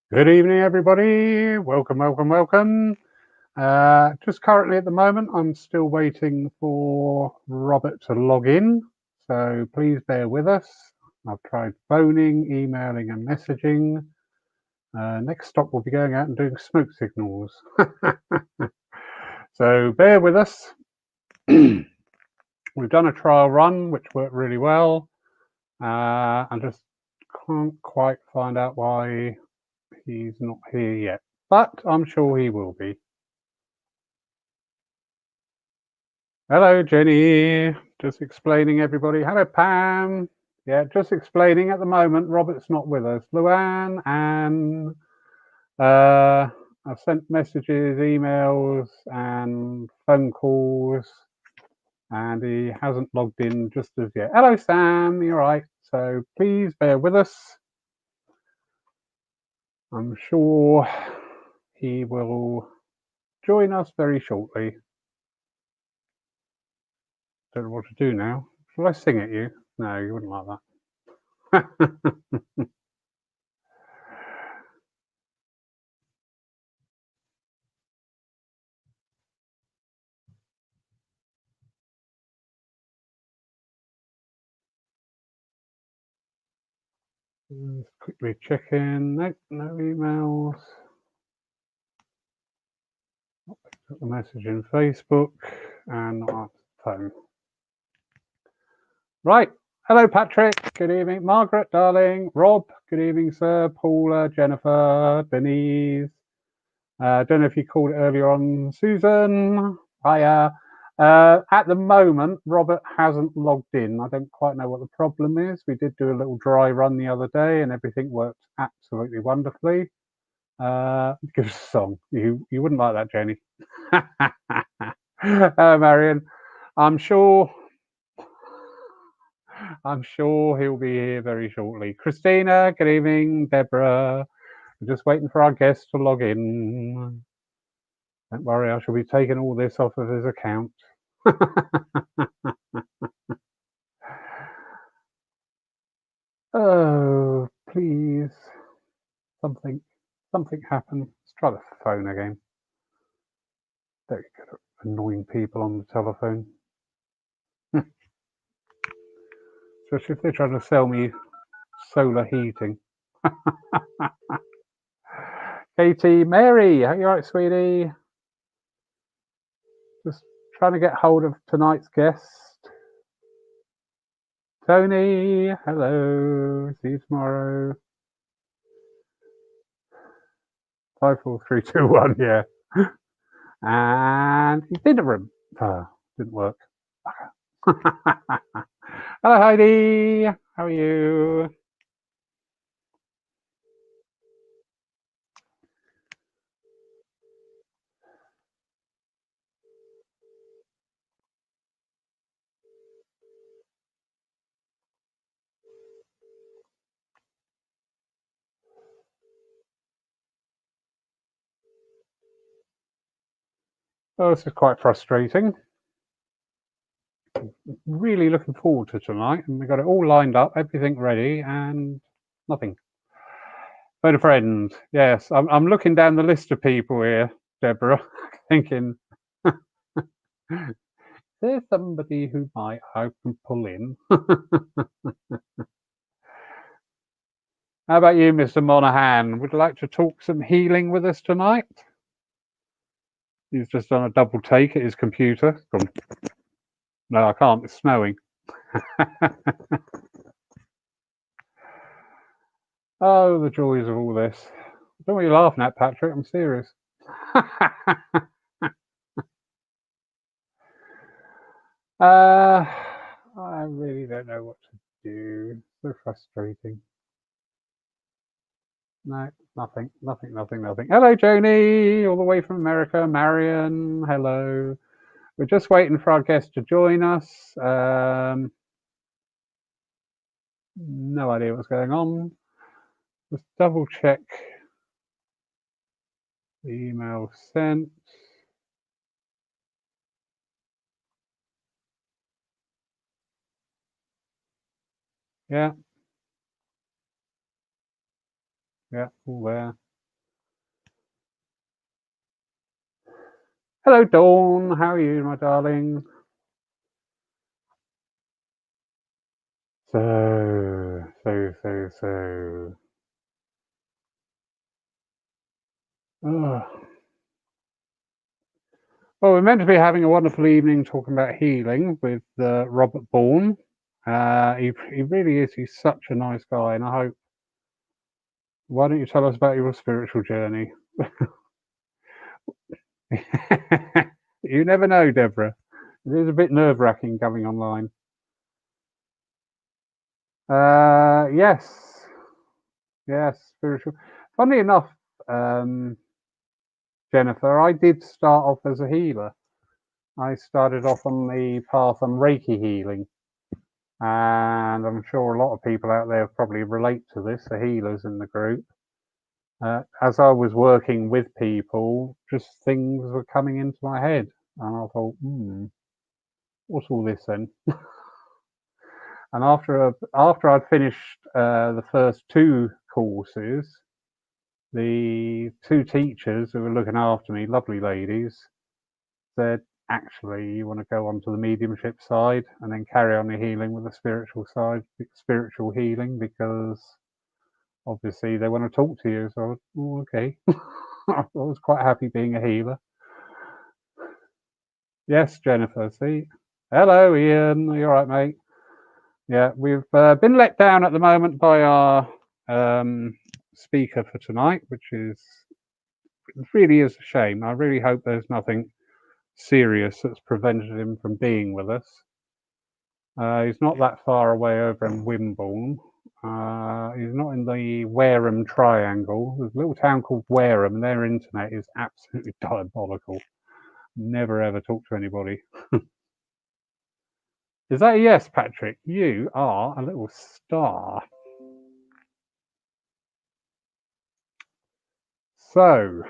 Good evening, everybody. Welcome, welcome, welcome. Just currently at the moment, I'm still waiting for Robert to log in. So please bear with us. I've tried phoning, emailing, and messaging. Next stop, we'll be going out and doing smoke signals. So bear with us. We've done a trial run, which worked really well. I just can't quite find out why he's not here yet, but I'm sure he will be. Hello, Jenny. Just explaining, everybody. Hello, Pam. Yeah, just explaining at the moment, Robert's not with us. Luann and I've sent messages, emails, and phone calls, and he hasn't logged in just as yet. Hello, Sam. You're right. So please bear with us. I'm sure he will join us very shortly. Don't know what to do now. Shall I sing at you? No, you wouldn't like that. Just quickly check in. Nope, no emails. Got the message in Facebook and not on phone. Right. Hello, Patrick. Good evening. Margaret, darling. Rob, good evening, sir. Paula, Jennifer, Denise. I don't know if you called it earlier on. Susan. Hiya. At the moment, Robert hasn't logged in. I don't quite know what the problem is. We did do a little dry run the other day and everything worked absolutely wonderfully. Give us a song. You wouldn't like that, Jenny. Marion, I'm sure he'll be here very shortly. Christina, good evening. Deborah, we're just waiting for our guest to log in. Don't worry, I shall be taking all this off of his account. Oh, please. Something happened. Let's try the phone again. Don't get annoying people on the telephone. Especially if they're trying to sell me solar heating. Katie, Mary, are you all right, sweetie? Just trying to get hold of tonight's guest. Tony, hello. See you tomorrow. 5, 4, 3, 2, 1, yeah. And he's in the room. Didn't work. Hello, Heidi. How are you? Oh, this is quite frustrating. Really looking forward to tonight, and we got it all lined up, everything ready, and nothing. Phone a friend. Yes, I'm looking down the list of people here, Deborah, thinking, there's somebody who I can pull in. How about you, Mr. Monaghan? Would you like to talk some healing with us tonight? He's just done a double take at his computer. No, I can't. It's snowing. Oh, the joys of all this. Don't want you laughing at, Patrick. I'm serious. I really don't know what to do. So frustrating. No, nothing. Hello, Joni, all the way from America. Marion, hello. We're just waiting for our guest to join us. No idea what's going on. Just double check the email sent. Yeah, all there. Hello, Dawn. How are you, my darling? So. Oh. Well, we're meant to be having a wonderful evening talking about healing with Robert Bourne. He really is. He's such a nice guy, and I hope. Why don't you tell us about your spiritual journey? You never know, Deborah. It is a bit nerve-wracking coming online. Yes, spiritual. Funny enough, Jennifer, I did start off as a healer. I started off on the path on Reiki healing, and I'm sure a lot of people out there probably relate to this, the healers in the group. As I was working with people, just things were coming into my head, and I thought, what's all this then? And after I'd finished the first two courses, the two teachers who were looking after me, lovely ladies, said, actually, you want to go on to the mediumship side and then carry on your healing with the spiritual side, spiritual healing, because obviously they want to talk to you. So, okay. I was quite happy being a healer. Yes, Jennifer, see? Hello, Ian. Are you all right, mate? Yeah, we've been let down at the moment by our speaker for tonight, which really is a shame. I really hope there's nothing serious that's prevented him from being with us. He's not that far away over in Wimborne. He's not in the Wareham Triangle. There's a little town called Wareham, and their internet is absolutely diabolical. Never ever talk to anybody. Is that a yes, Patrick? You are a little star. So,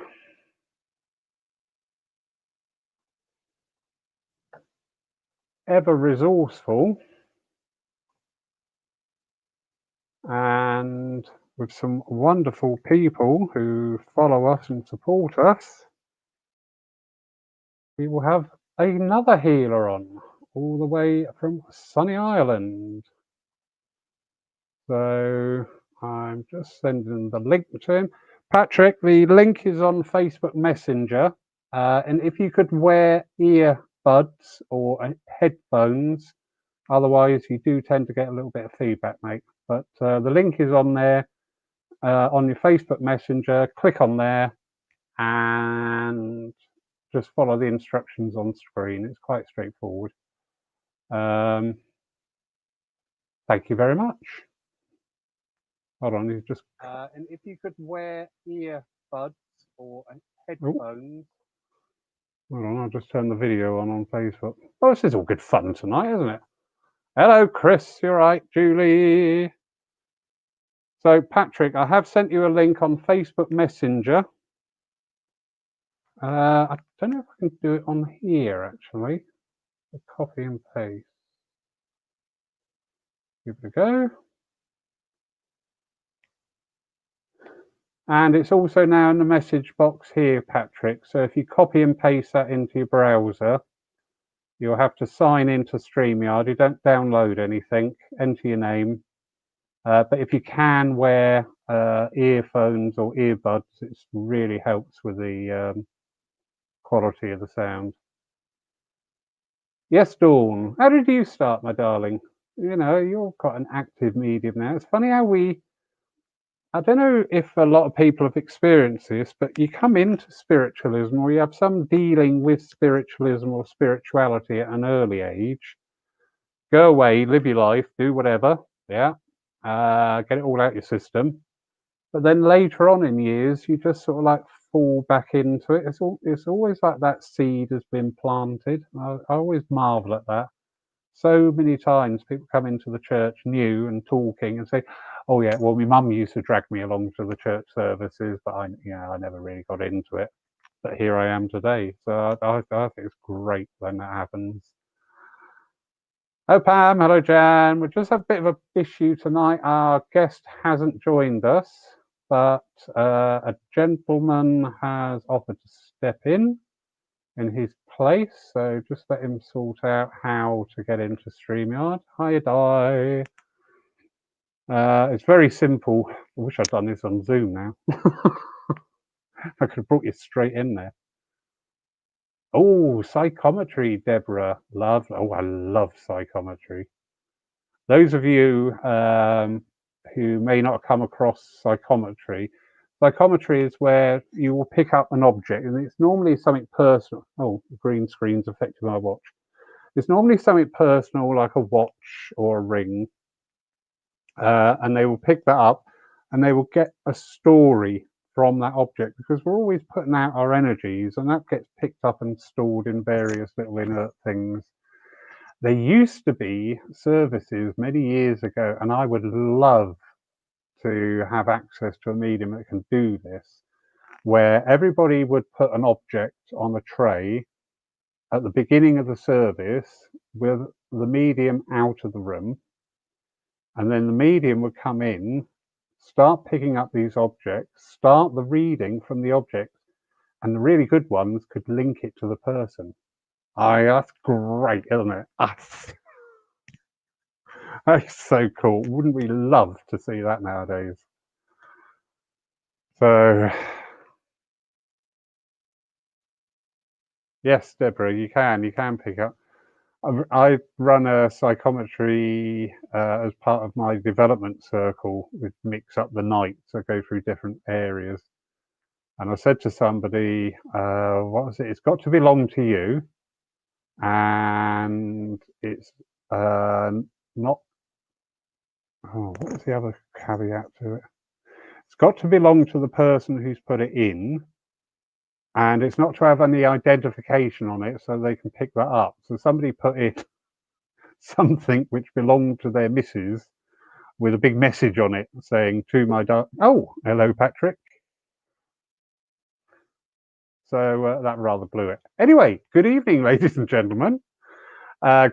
ever resourceful and with some wonderful people who follow us and support us, we will have another healer on, all the way from Sunny Island. So I'm just sending the link to him. Patrick, the link is on Facebook Messenger. And if you could wear earbuds or headphones, otherwise you do tend to get a little bit of feedback, mate. But the link is on there on your Facebook Messenger. Click on there and just follow the instructions on screen. It's quite straightforward. Thank you very much. Hold on, you just. And if you could wear earbuds or headphones. Hold on, I'll just turn the video on Facebook. Oh, this is all good fun tonight, isn't it? Hello, Chris. You're right, Julie. So, Patrick, I have sent you a link on Facebook Messenger. I don't know if I can do it on here, actually. Copy and paste. Give it a go. And it's also now in the message box here, Patrick. So if you copy and paste that into your browser, you'll have to sign into StreamYard. You don't download anything, enter your name. But if you can wear earphones or earbuds, it really helps with the quality of the sound. Yes, Dawn. How did you start, my darling? You know, you're quite an active medium now. It's funny how I don't know if a lot of people have experienced this, but you come into spiritualism or you have some dealing with spiritualism or spirituality at an early age. Go away, live your life, do whatever, yeah, get it all out your system. But then later on in years, you just sort of like fall back into it. It's always like that seed has been planted. I always marvel at that. So many times people come into the church new and talking and say, "Oh yeah, well my mum used to drag me along to the church services, but I never really got into it. But here I am today." So I think it's great when that happens. Oh Pam, hello Jan. We just have a bit of a issue tonight. Our guest hasn't joined us, but a gentleman has offered to step in. in his place, so just let him sort out how to get into StreamYard. Hi, Di. It's very simple. I wish I'd done this on Zoom now. I could have brought you straight in there. Oh, psychometry, Deborah. I love psychometry. Those of you who may not come across psychometry is where you will pick up an object, and it's normally something personal. Oh, the green screen's affecting my watch. It's normally something personal, like a watch or a ring, and they will pick that up, and they will get a story from that object, because we're always putting out our energies, and that gets picked up and stored in various little inert things. There used to be services many years ago, and I would love to have access to a medium that can do this, where everybody would put an object on a tray at the beginning of the service with the medium out of the room, and then the medium would come in, start picking up these objects, start the reading from the objects, and the really good ones could link it to the person. That's great, isn't it? That's so cool. Wouldn't we love to see that nowadays? So, yes, Deborah, you can pick up. I run a psychometry as part of my development circle with Mix Up the Night, so go through different areas. And I said to somebody, what was it? It's got to belong to you, and it's not. Oh, what was the other caveat to it? It's got to belong to the person who's put it in, and it's not to have any identification on it, so they can pick that up. So somebody put in something which belonged to their missus with a big message on it saying, "To my oh, hello, Patrick." So that rather blew it. Anyway, good evening, ladies and gentlemen.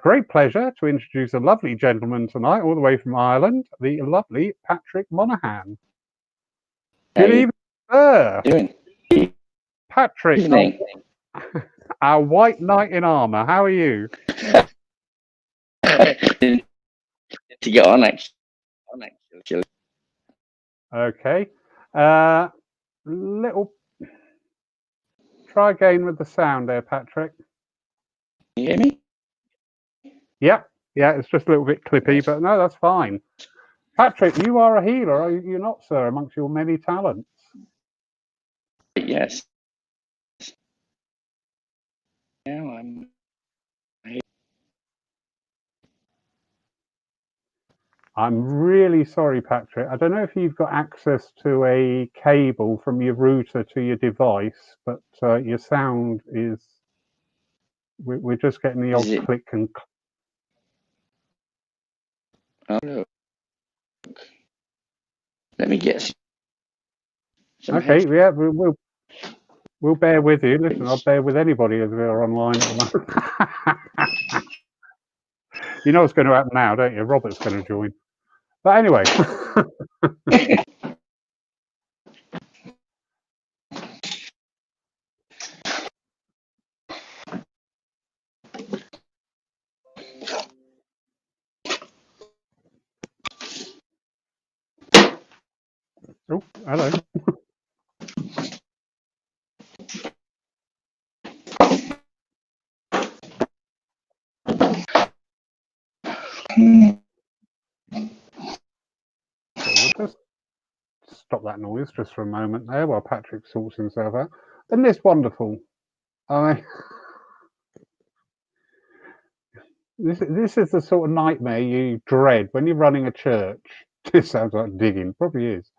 Great pleasure to introduce a lovely gentleman tonight, all the way from Ireland, the lovely Patrick Monaghan. Good evening, sir. Doing? Patrick, Evening. our white knight in armour. How are you? To get on actually. Okay. Try again with the sound there, Patrick. Can you hear me? Yep. Yeah, it's just a little bit clippy, but no, that's fine. Patrick, you are a healer, are you not, sir, amongst your many talents? Yes. Now I'm really sorry, Patrick. I don't know if you've got access to a cable from your router to your device, but your sound is... We're just getting the old click and... Oh, look. Let me get some Okay, headsets. yeah, we'll bear with you. Listen, I'll bear with anybody as we're online at the moment. You know what's going to happen now, don't you? Robert's going to join. But anyway. Oh, hello. We'll just stop that noise just for a moment there while Patrick sorts himself out. Isn't this wonderful? This is the sort of nightmare you dread when you're running a church. This sounds like digging, probably is.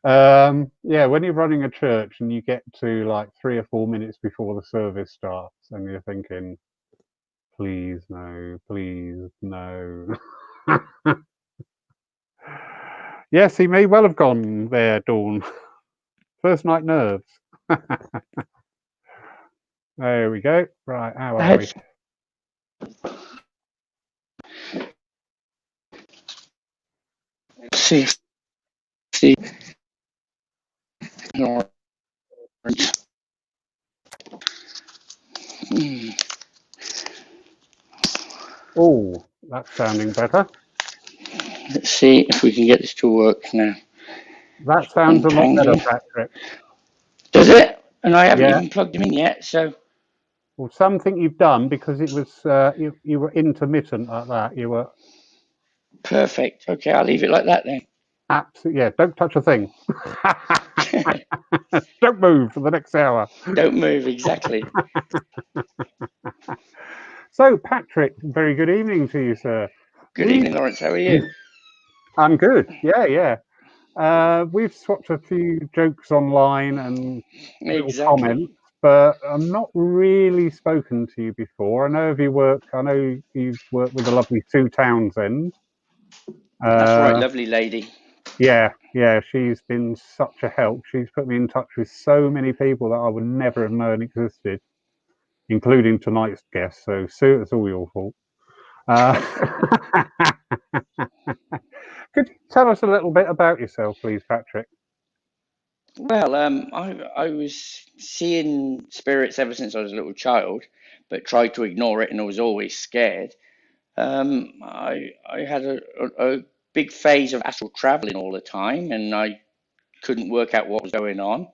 Yeah, when you're running a church and you get to like 3 or 4 minutes before the service starts, and you're thinking, please no, please no. Yes, he may well have gone there, Dawn. First night nerves. There we go. Right, how are we? See. Oh, that's sounding better. Let's see if we can get this to work now. That sounds a lot Untangle. better, Patrick. Does it? And I haven't Yeah. even plugged him in yet, so Well, something you've done because it was you were intermittent like that. You were perfect. Okay, I'll leave it like that then. absolutely, yeah. Don't touch a thing. Don't move for the next hour. Don't move, exactly. So, Patrick, very good evening to you, sir. Good We've evening, Lawrence. How are you? I'm good. Yeah, yeah. We've swapped a few jokes online and little Exactly. comments, but I'm not really spoken to you before. I know of your work. I know you've worked with the lovely Sue Townsend. That's right, Uh, lovely lady. yeah, yeah. She's been such a help. She's put me in touch with so many people that I would never have known existed, including tonight's guest. So, Sue, it's all your fault. Uh, could you tell us a little bit about yourself, please, Patrick? Well, I was seeing spirits ever since I was a little child, but tried to ignore it, and I was always scared. I had a big phase of astral traveling all the time, and I couldn't work out what was going on.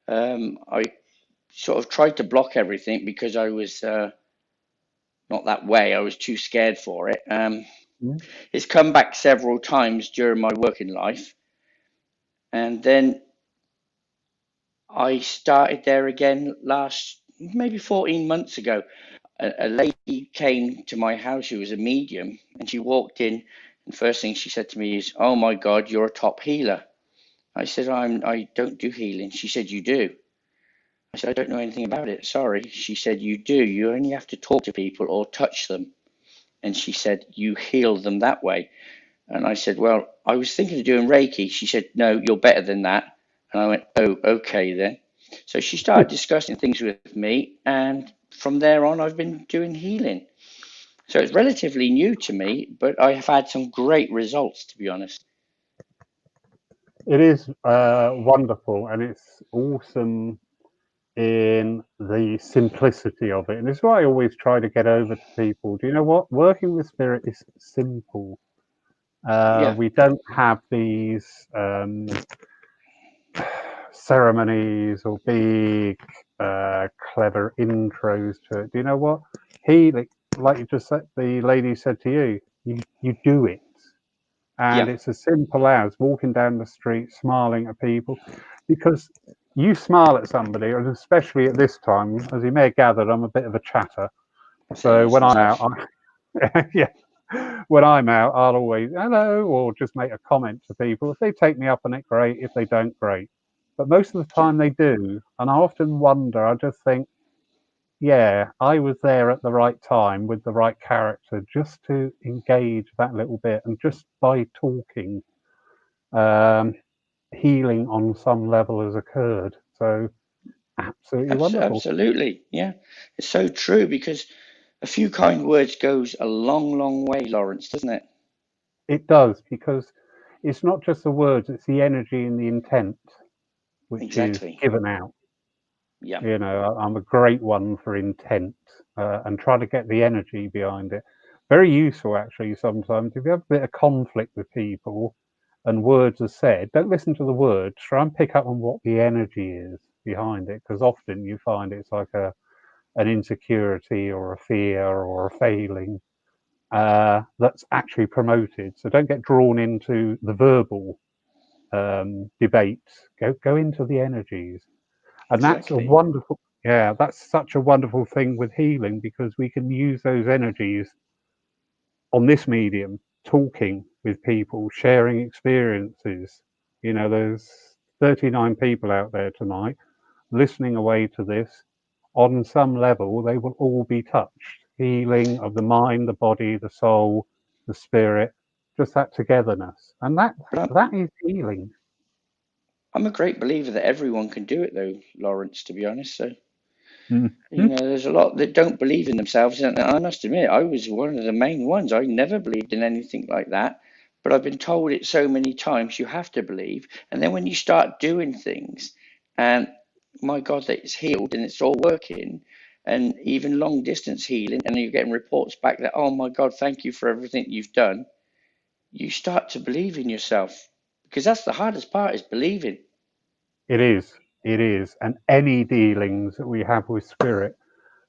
I sort of tried to block everything because I was not that way. I was too scared for it. Mm. It's come back several times during my working life, and then I started there again last maybe 14 months ago. A lady came to my house who was a medium, and she walked in, and first thing she said to me is, "Oh my God, you're a top healer." I said, I don't do healing. She said, "You do." I said, "I don't know anything about it. Sorry." She said, "You do. You only have to talk to people or touch them." And she said, "You heal them that way." And I said, "Well, I was thinking of doing Reiki." She said, "No, you're better than that." And I went, "Oh, okay then." So she started discussing things with me, and from there on, I've been doing healing. So it's relatively new to me, but I have had some great results, to be honest. It is wonderful, and it's awesome in the simplicity of it. And it's what I always try to get over to people. Do you know what? Working with spirit is simple. Yeah, We don't have these ceremonies or big, clever intros to it. Do you know what? Like you just said, the lady said to you, you do it. And yeah, it's as simple as walking down the street, smiling at people, because you smile at somebody, and especially at this time, as you may have gathered, I'm a bit of a chatter. same So as when I'm myself. out, yeah, when I'm out, I'll always hello or just make a comment to people. If they take me up on it, great. If they don't, great. But most of the Yeah, time they do, and I often wonder. I just think, yeah, I was there at the right time with the right character, just to engage that little bit, and just by talking, um, healing on some level has occurred. So absolutely wonderful. absolutely. Yeah, it's so true because a few kind words goes a long, long way, Lawrence, doesn't it? It does, because it's not just the words; it's the energy and the intent which is Exactly. given out. Yeah, You know, I'm a great one for intent and try to get the energy behind it. Very useful, actually, sometimes. If you have a bit of conflict with people and words are said, don't listen to the words. Try and pick up on what the energy is behind it, because often you find it's like an insecurity or a fear or a failing that's actually promoted. So don't get drawn into the verbal debates. Go into the energies, and that's a exactly. wonderful. Yeah, that's such a wonderful thing with healing, because we can use those energies on this medium, talking with people, sharing experiences. You know, there's 39 people out there tonight listening away to this. On some level, they will all be touched. Healing of the mind, the body, the soul, the spirit, just that togetherness. And that But that is healing. I'm a great believer that everyone can do it, though, Lawrence, to be honest. So, Mhm. there's a lot that don't believe in themselves. And I must admit, I was one of the main ones. I never believed in anything like that. But I've been told it so many times, you have to believe. And then when you start doing things, and my God, that it's healed and it's all working, and even long distance healing, and you're getting reports back that, oh my God, thank you for everything you've done, you start to believe in yourself, because that's the hardest part, is believing. It is. It is. And any dealings that we have with spirit,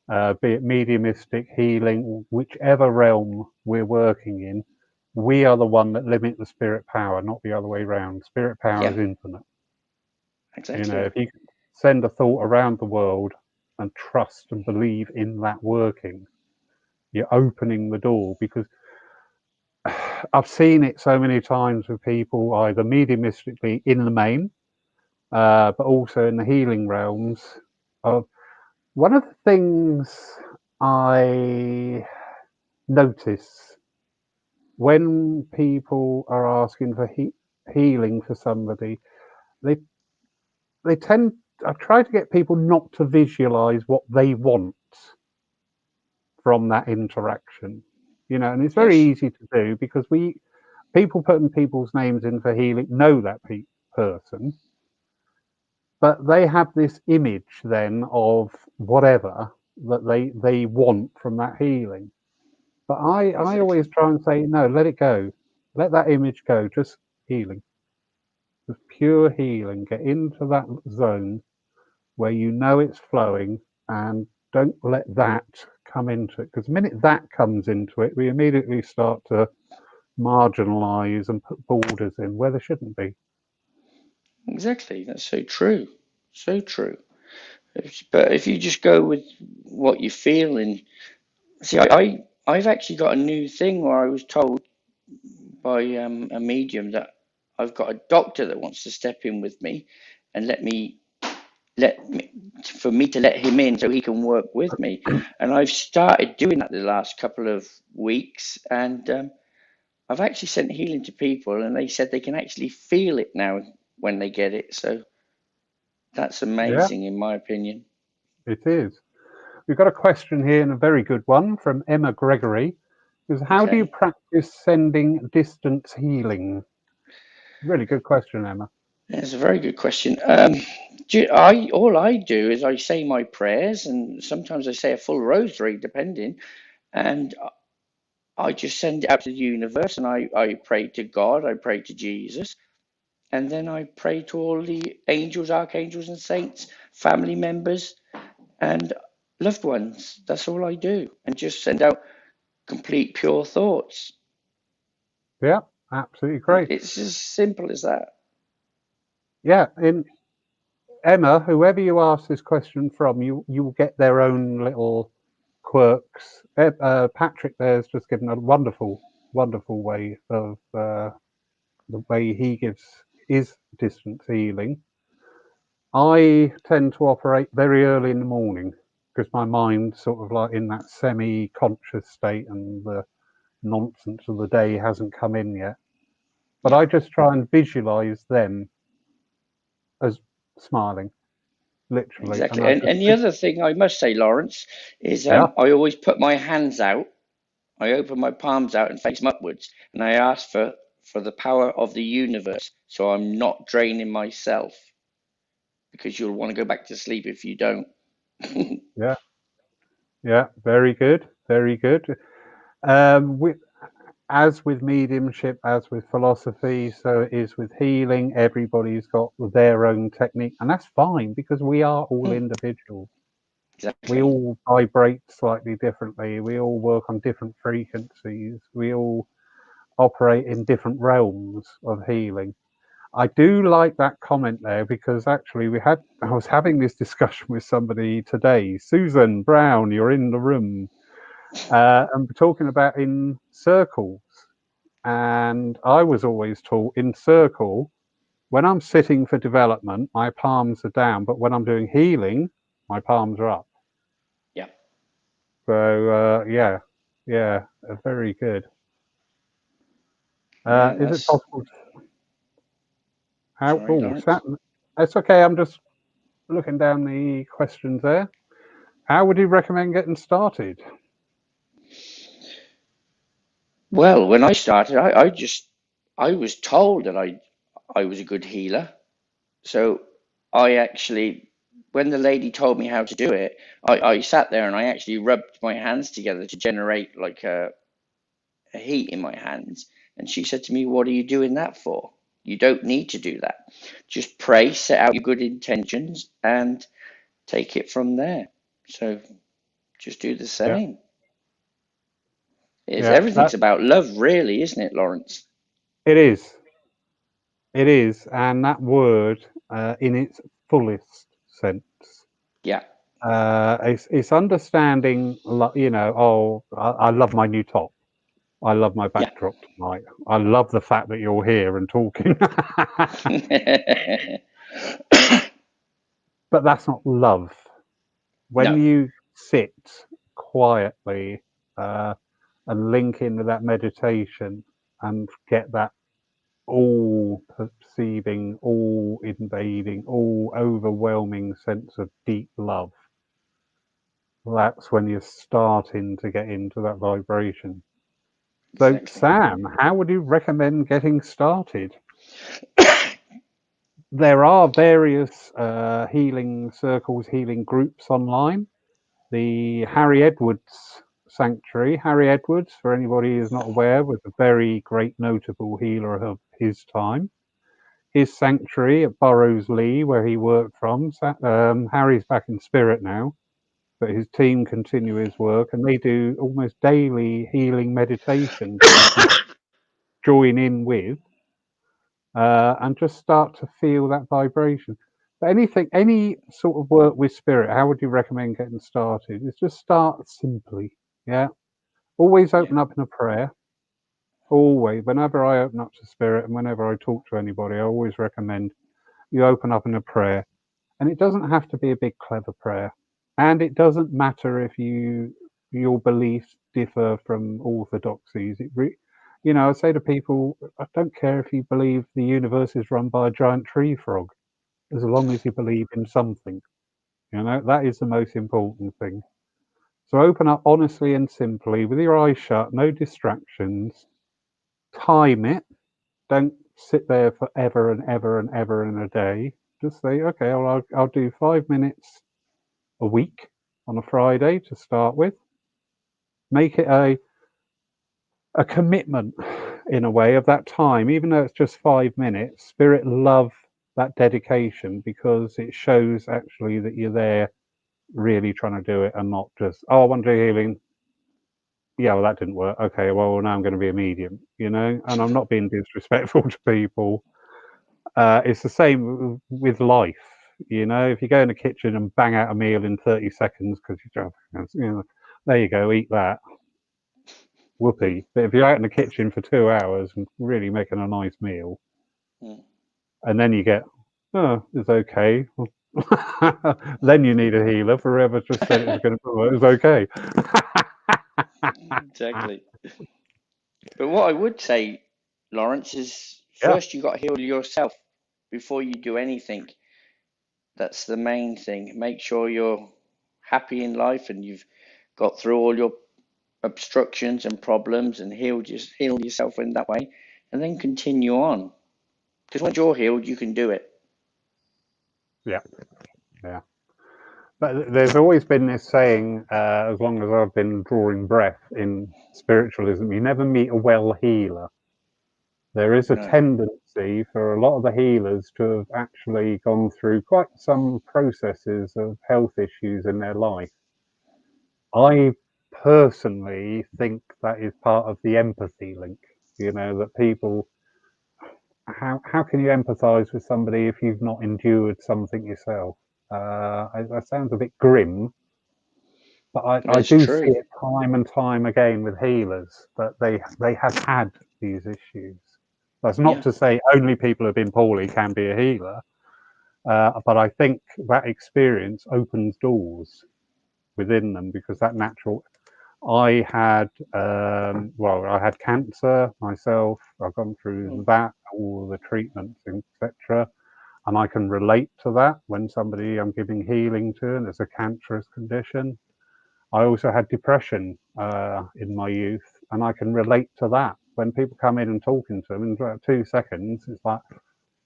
be it mediumistic, healing, whichever realm we're working in, we are the one that limit the spirit power, not the other way around. Spirit power Yeah, is infinite. exactly. If you send a thought around the world and trust and believe in that working, you're opening the door, because I've seen it so many times with people, either mediumistically in the main, but also in the healing realms. Of one of the things I notice when people are asking for healing for somebody, they they tend. I try to get people not to visualize what they want from that interaction. And it's very Yes, easy to do, because people putting people's names in for healing know that person, but they have this image then of whatever that they want from that healing. But I always exactly. try and say, no, let it go, let that image go, just healing, just pure healing. Get into that zone where you know it's flowing, and don't let that come into it, because the minute that comes into it, we immediately start to marginalize and put borders in where there shouldn't be. Exactly. That's so true. So true. But if you just go with what you feel, and see, I've actually got a new thing where I was told by a medium that I've got a doctor that wants to step in with me and let me for me to let him in so he can work with me. And I've started doing that the last couple of weeks, and I've actually sent healing to people, and they said they can actually feel it now when they get it. So that's Yeah, amazing, in my opinion. it is. We've got a question here, and a very good one, from Emma Gregory. Is, how do you Okay. practice sending distance healing? Really good question, Emma. That's a very good question. I all I do is I say my prayers, and sometimes I say a full rosary, depending, and I just send it out to the universe, and I pray to God, I pray to Jesus, and then I pray to all the angels, archangels, and saints, family members, and loved ones. That's all I do, and just send out complete pure thoughts. Yeah, absolutely great. It's as simple as that. Yeah, in Emma, whoever you ask this question from, you will get their own little quirks. Patrick there's just given a wonderful way of the way he gives his distance healing. I tend to operate very early in the morning, because my mind's sort of like in that semi-conscious state, and the nonsense of the day hasn't come in yet. But Yeah. I just try and visualize them as smiling, literally, and Exactly. I just And the think, other thing I must say, Lawrence, is yeah, I always put my hands out, I open my palms out and face them upwards, and I ask for the power of the universe, so I'm not draining myself, because you'll want to go back to sleep if you don't. yeah, yeah, very good, very good. With, as with mediumship, as with philosophy, so it is with healing. Everybody's got their own technique, and that's fine, because we are all individuals. We Exactly. all vibrate slightly differently. We all work on different frequencies. We all operate in different realms of healing. I do like that comment there, because actually I was having this discussion with somebody today. Susan Brown, you're in the room, and we're talking about in circles. And I was always taught in circle, when I'm sitting for development, my palms are down, but when I'm doing healing, my palms are up. Yeah. So yeah, yeah, very good. Yeah, Is it that's possible? How? sorry, Oh, Lawrence. that's okay. I'm just looking down the questions there. How would you recommend getting started? Well, when I started, I was told that I was a good healer. So I actually when the lady told me how to do it, I sat there and I actually rubbed my hands together to generate like a heat in my hands. And she said to me, "What are you doing that for? You don't need to do that. Just pray, set out your good intentions, and take it from there." So just do the Yeah, same. It's yeah. everything's about love, really, isn't it, Lawrence? It is. It is, and that word, in its fullest sense, Yeah, it's understanding. Oh, I love my new top. I love my yeah. backdrop tonight. I love the fact that you're here and talking. But that's not love. When No, you sit quietly uh, and link into that meditation and get that all perceiving, all invading, all overwhelming sense of deep love, that's when you're starting to get into that vibration. So, exactly. Sam, how would you recommend getting started? There are various healing circles, healing groups online. The Harry Edwards Sanctuary. Harry Edwards, for anybody who's not aware, was a very great notable healer of his time. His sanctuary at Burrows Lee, where he worked from, Harry's back in spirit now, but his team continue his work, and they do almost daily healing meditations that you can join in with and just start to feel that vibration. But any sort of work with spirit, how would you recommend getting started? Is just start simply. Yeah. Always Yeah, open up in a prayer. Always. Whenever I open up to spirit and whenever I talk to anybody, I always recommend you open up in a prayer. And it doesn't have to be a big, clever prayer. And it doesn't matter if your beliefs differ from orthodoxies. I say to people, I don't care if you believe the universe is run by a giant tree frog, as long as you believe in something. That is the most important thing. So open up honestly and simply with your eyes shut, no distractions. Time it. Don't sit there forever and ever and ever in a day. Just say, okay, I'll do 5 minutes a week on a Friday to start with. Make it a commitment in a way of that time, even though it's just 5 minutes. Spirit love that dedication because it shows actually that you're there really trying to do it and not just, oh, I want to do healing. Yeah, well, that didn't work. Okay, well, now I'm going to be a medium. And I'm not being disrespectful to people. It's the same with life. If you go in the kitchen and bang out a meal in 30 seconds because there you go, eat that, whoopee. But if you're out in the kitchen for 2 hours and really making a nice meal, mm, and then you get, oh, it's okay. Then you need a healer for whoever just said it was going to, well, it was okay. exactly. But what I would say, Lawrence, is Yeah, first you got to heal yourself before you do anything. That's the main thing. Make sure you're happy in life and you've got through all your obstructions and problems and heal yourself in that way, and then continue on. Because once you're healed, you can do it. yeah, yeah. But there's always been this saying, as long as I've been drawing breath in spiritualism, you never meet a well healer. There is a No, tendency for a lot of the healers to have actually gone through quite some processes of health issues in their life. I personally think that is part of the empathy link. That people, how can you empathize with somebody if you've not endured something yourself? That sounds a bit grim, but I it's do see true. it time and time again with healers that they have had these issues. That's not Yeah, to say only people who've been poorly can be a healer, but I think that experience opens doors within them because that natural. I had cancer myself. I've gone through mm, that, all the treatments, etc. And I can relate to that when somebody I'm giving healing to and it's a cancerous condition. I also had depression in my youth, and I can relate to that. When people come in and talking to them in about 2 seconds, it's like,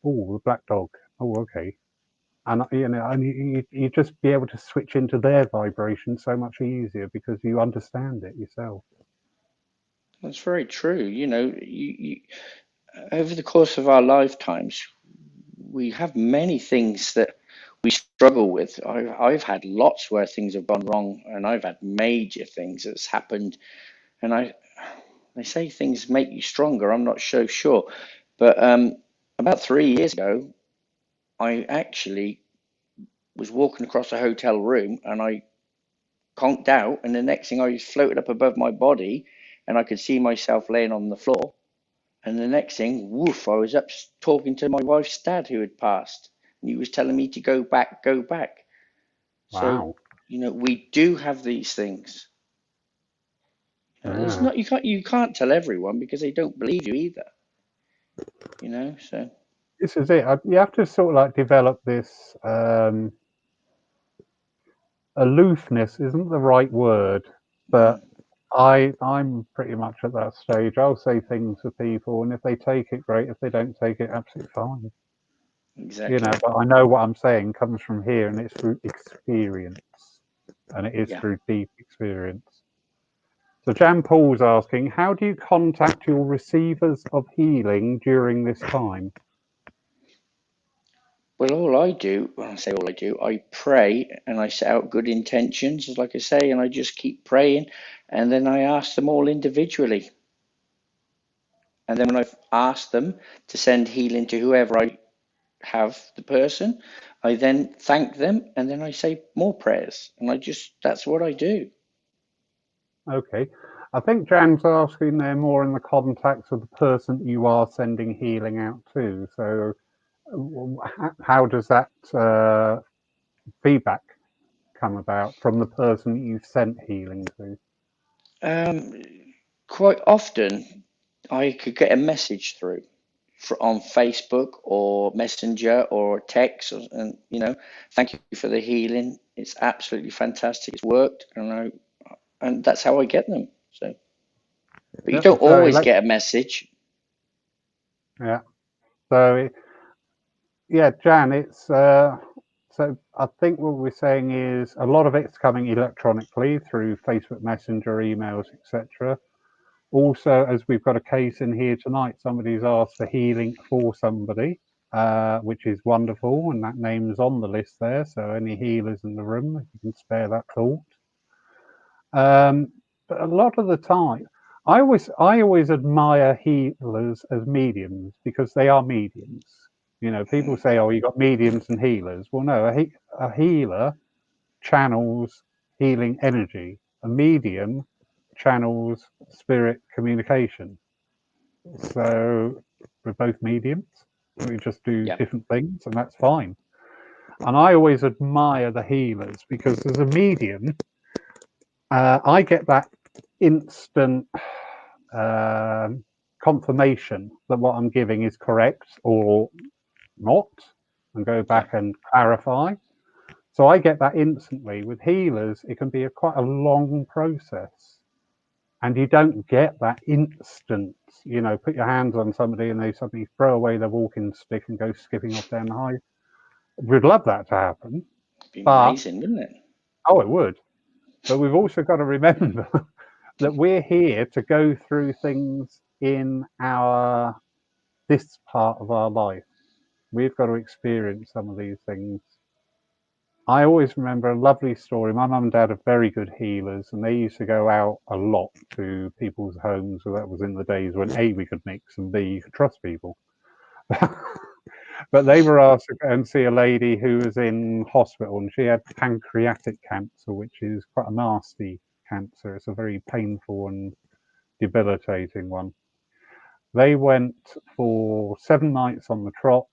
oh, the black dog. Oh, okay. and and you just be able to switch into their vibration so much easier because you understand it yourself. That's very true. Over the course of our lifetimes, we have many things that we struggle with. I've had lots where things have gone wrong, and I've had major things that's happened. And they say things make you stronger. I'm not so sure, but about 3 years ago, I actually was walking across a hotel room, and I conked out, and the next thing I was floated up above my body, and I could see myself laying on the floor. And the next thing, woof, I was up talking to my wife's dad who had passed, and he was telling me to go back, go back. So, Wow. we do have these things. It's Yeah. not you can't tell everyone because they don't believe you either. So This is it. You have to sort of like develop this aloofness isn't the right word, but mm, I'm pretty much at that stage. I'll say things to people, and if they take it, great. If they don't take it, absolutely fine. exactly. But I know what I'm saying comes from here, and it's through experience, and it is Yeah. through deep experience. So Jan Paul's asking, how do you contact your receivers of healing during this time? Well, all I do, when I say all I do, I pray and I set out good intentions, like I say, and I just keep praying, and then I ask them all individually. And then when I've asked them to send healing to whoever I have the person, I then thank them, and then I say more prayers, and that's what I do. Okay. I think Jan's asking there more in the context of the person you are sending healing out to. So, how does that feedback come about from the person you've sent healing to? Um, Quite often, I could get a message through on Facebook or Messenger or text, and thank you for the healing. It's absolutely fantastic. It's worked, and that's how I get them. So, but you Yeah. don't So, always get a message. yeah. So, yeah, Jan, it's so I think what we're saying is a lot of it's coming electronically through Facebook Messenger, emails, etc. Also, as we've got a case in here tonight, somebody's asked for healing for somebody, which is wonderful, and that name is on the list there. So, any healers in the room, if you can spare that thought. But a lot of the time, I always admire healers as mediums because they are mediums. People say, "Oh, you got mediums and healers." Well, no, a healer channels healing energy. A medium channels spirit communication. So we're both mediums. We just do Yeah, different things, and that's fine. And I always admire the healers because as a medium, I get that instant confirmation that what I'm giving is correct or not, and go yeah, back and clarify. So I get that instantly. With healers, it can be quite a long process, and you don't get that instant. Put your hands on somebody and they suddenly throw away their walking stick and go skipping off down the high. We'd love that to happen, it'd be but amazing, wouldn't it? oh, it would. But we've also got to remember that we're here to go through things in this part of our life. We've got to experience some of these things. I always remember a lovely story. My mum and dad are very good healers, and they used to go out a lot to people's homes. So that was in the days when A, we could mix, and B, you could trust people. But they were asked to go and see a lady who was in hospital, and she had pancreatic cancer, which is quite a nasty cancer. It's a very painful and debilitating one. They went for 7 nights on the trot.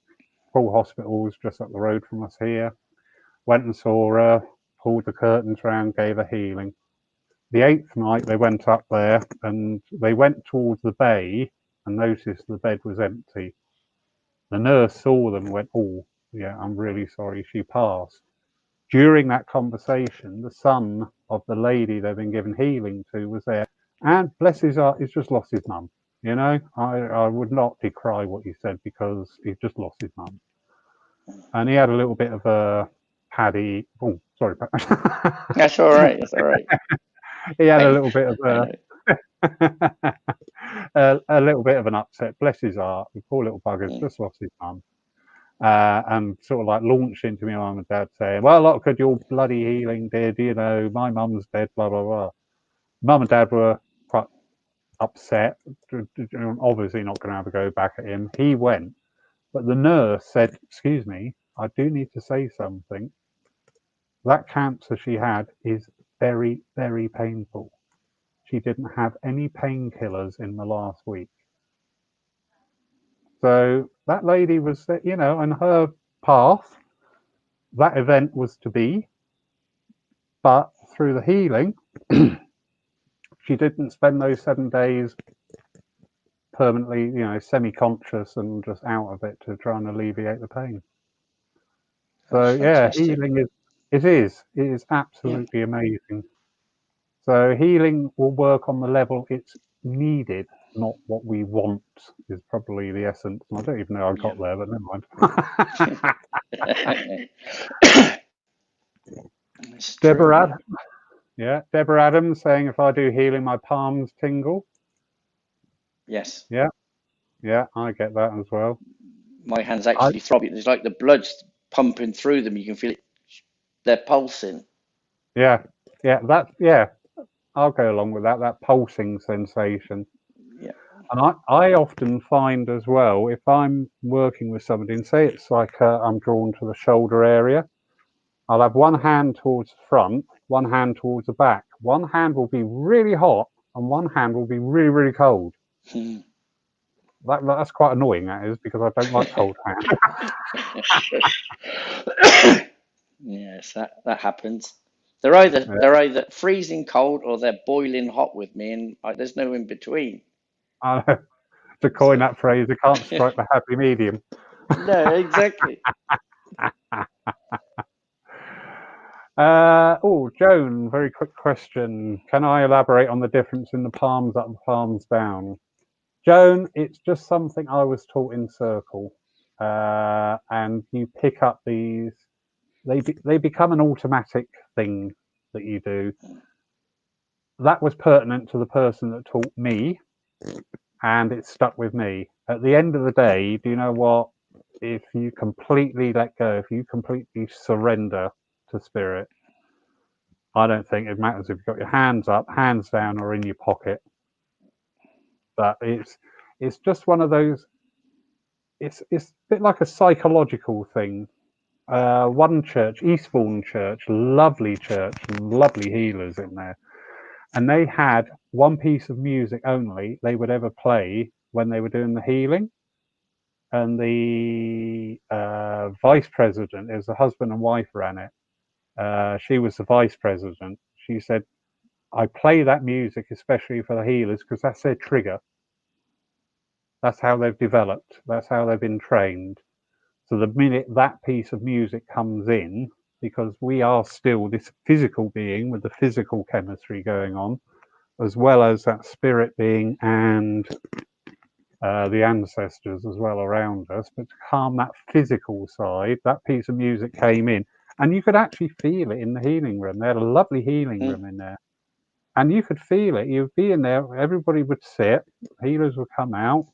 Paul Hospital's just up the road from us here. Went and saw her, pulled the curtains round, gave her healing. The eighth night they went up there and they went towards the bay and noticed the bed was empty. The nurse saw them and went, "Oh, yeah, I'm really sorry, she passed." During that conversation, the son of the lady they've been given healing to was there. And bless his heart, he's just lost his mum. I would not decry what he said because he's just lost his mum. and he had a little bit of a Paddy. Oh, sorry, That's all right. That's all right. he had a I little bit of I know. a little bit of an upset. Bless his heart. The poor little bugger's Mm, just lost his mum. And sort of like launched into my mum and dad saying, "Well, look, could your bloody healing did, you know, my mum's dead, blah blah blah." Mum and dad were quite upset. Obviously, not going to have a go back at him. He went, but the nurse said, "Excuse me, I do need to say something. That cancer she had is very, very painful. She didn't have any painkillers in the last week." So that lady was, you know, on her path. That event was to be, but through the healing, she didn't spend those 7 days permanently, you know, semi-conscious and just out of it to try and alleviate the pain. that's So yeah, fantastic. healing it is Yeah. absolutely amazing. So healing will work on the level it's needed, not what we want. Is probably the essence. I don't even know I Yeah. got there, but never mind. It's true. Deborah, Yeah. yeah, Deborah Adams saying if I do healing, my palms tingle. Yes. Yeah, yeah, I get that as well. My hands I actually throbbing. It's like the blood's pumping through them. You can feel it. They're pulsing. yeah, yeah. I'll go along with that. That pulsing sensation. Yeah. And I often find as well, if I'm working with somebody and say it's like I'm drawn to the shoulder area, I'll have one hand towards the front, one hand towards the back. One hand will be really hot and one hand will be really, really cold. Hmm. That's quite annoying, that is, because I don't like cold hands. Yes, that happens. They're either Yeah, they're either freezing cold or they're boiling hot with me, and there's no in between. to coin So that phrase, I can't strike the happy medium. no, exactly. Oh, Joan, very quick question. Can I elaborate on the difference in the palms up and palms down? Joan, it's just something I was taught in circle. And you pick up these, they become an automatic thing that you do. That was pertinent to the person that taught me, and it stuck with me. At the end of the day, do you know what? If you completely let go, if you completely surrender to spirit, I don't think it matters if you've got your hands up, hands down, or in your pocket. But it's just one of those. It's a bit like a psychological thing. One church, Eastbourne Church, lovely healers in there, and they had one piece of music only they would ever play when they were doing the healing. And the vice president, it was the husband and wife ran it. She was the vice president. She said, "I play that music especially for the healers because that's their trigger. That's how they've developed. That's how they've been trained." So the minute that piece of music comes in, because we are still this physical being with the physical chemistry going on, as well as that spirit being and the ancestors as well around us, but to calm that physical side, that piece of music came in, and you could actually feel it in the healing room. They had a lovely healing Mm, room in there, and you could feel it. You'd be in there, everybody would sit, healers would come out,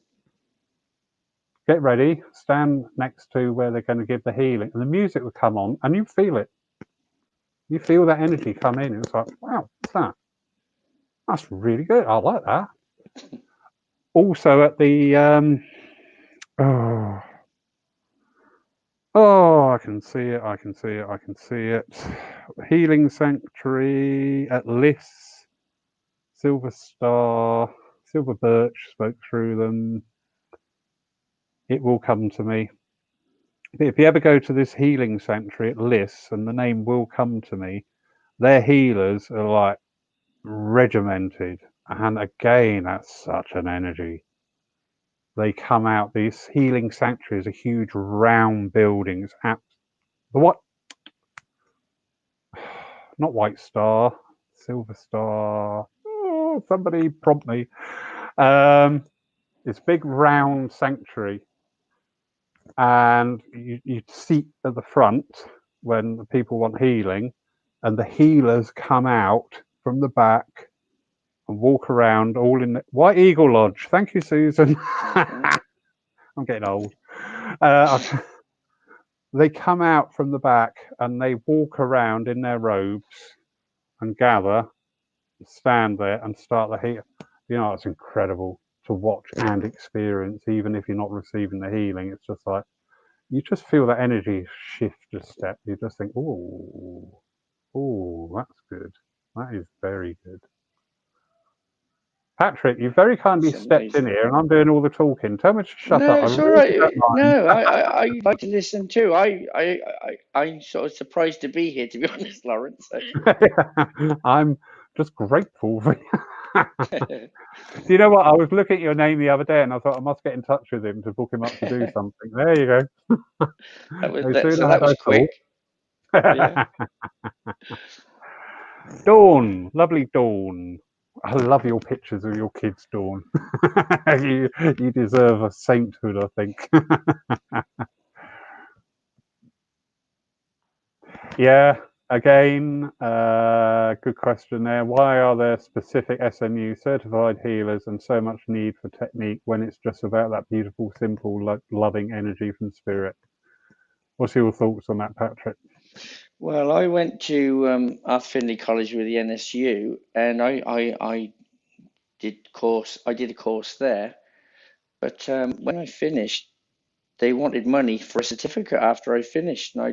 get ready, stand next to where they're going to give the healing, and the music would come on, and you feel it. You feel that energy come in. It's like, wow, what's that? That's really good. I like that. Also, at the oh, I can see it. I can see it. I can see it. Healing Sanctuary at Liss, Silver Star, Silver Birch spoke through them. It will come to me. If you ever go to this healing sanctuary at Liss, and the name will come to me, their healers are like regimented. And again, that's such an energy. They come out, these healing sanctuaries are huge round buildings. At the what? Not White Star, Silver Star. Oh, somebody prompt me. Um, it's big round sanctuary. and you seat at the front when the people want healing, and the healers come out from the back and walk around all in the White Eagle Lodge. Thank you, Susan. I'm getting old. They come out from the back and they walk around in their robes and gather, stand there and start the heal. You know, it's incredible to watch and experience, even if you're not receiving the healing. It's just like, you just feel that energy shift a step. You just think, oh, that's good. That is very good. Patrick, you very kindly It's stepped in amazing. here and I'm doing all the talking. Tell me to shut up. No, I it's all really don't right. mind. No, I like to listen too. I'm sort of surprised to be here, to be honest, Lawrence. I'm just grateful for you. Do you know what? I was looking at your name the other day and I thought I must get in touch with him to book him up to do something. There you go. No So sooner that had was I quick. Yeah. thought. Dawn, lovely Dawn. I love your pictures of your kids, Dawn. you deserve a sainthood, I think. Yeah, again, good question there. Why are there specific SNU certified healers and so much need for technique when it's just about that beautiful, simple, loving energy from spirit? What's your thoughts on that, Patrick? Well, I went to Arthur Findlay College with the NSU, and I did a course there. But when I finished, they wanted money for a certificate after I finished, and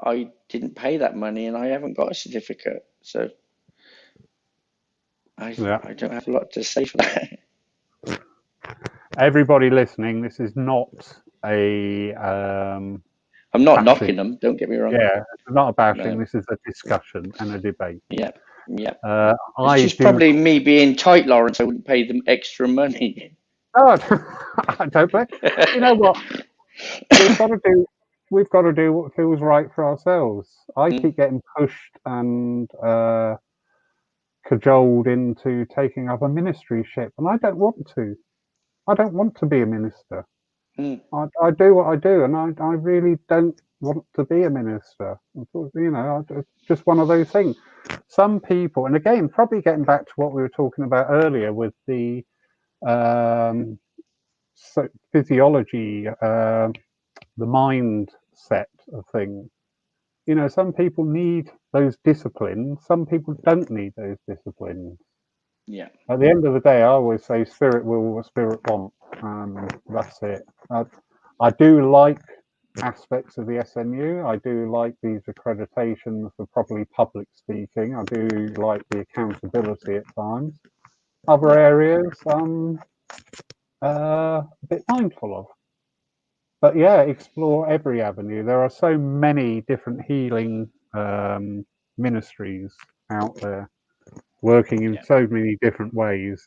I didn't pay that money, and I haven't got a certificate, so Yeah. I don't have a lot to say for that. Everybody listening, this is not a I'm not bashing. knocking them, don't get me wrong. Yeah, it's not a bashing. No, This is a discussion and a debate. yeah, yeah. It's I just do. probably me being tight, Lawrence. I wouldn't pay them extra money. Oh, I don't blame. You know what? We've got to do. We've got to do what feels right for ourselves. I Mm, keep getting pushed and cajoled into taking up a ministry ship, and I don't want to. I don't want to be a minister. mm, I do what I do, and I really don't want to be a minister. You know, it's just one of those things. Some people, and again, probably getting back to what we were talking about earlier with the um, physiology, the mindset of things. You know, some people need those disciplines. Some people don't need those disciplines. yeah, At the end of the day, I always say spirit will what spirit want. That's it. I do like aspects of the SNU. I do like these accreditations for properly public speaking. I do like the accountability at times. Other yeah, areas, I'm a bit mindful of. But yeah, explore every avenue. There are so many different healing ministries out there working in yeah. so many different ways.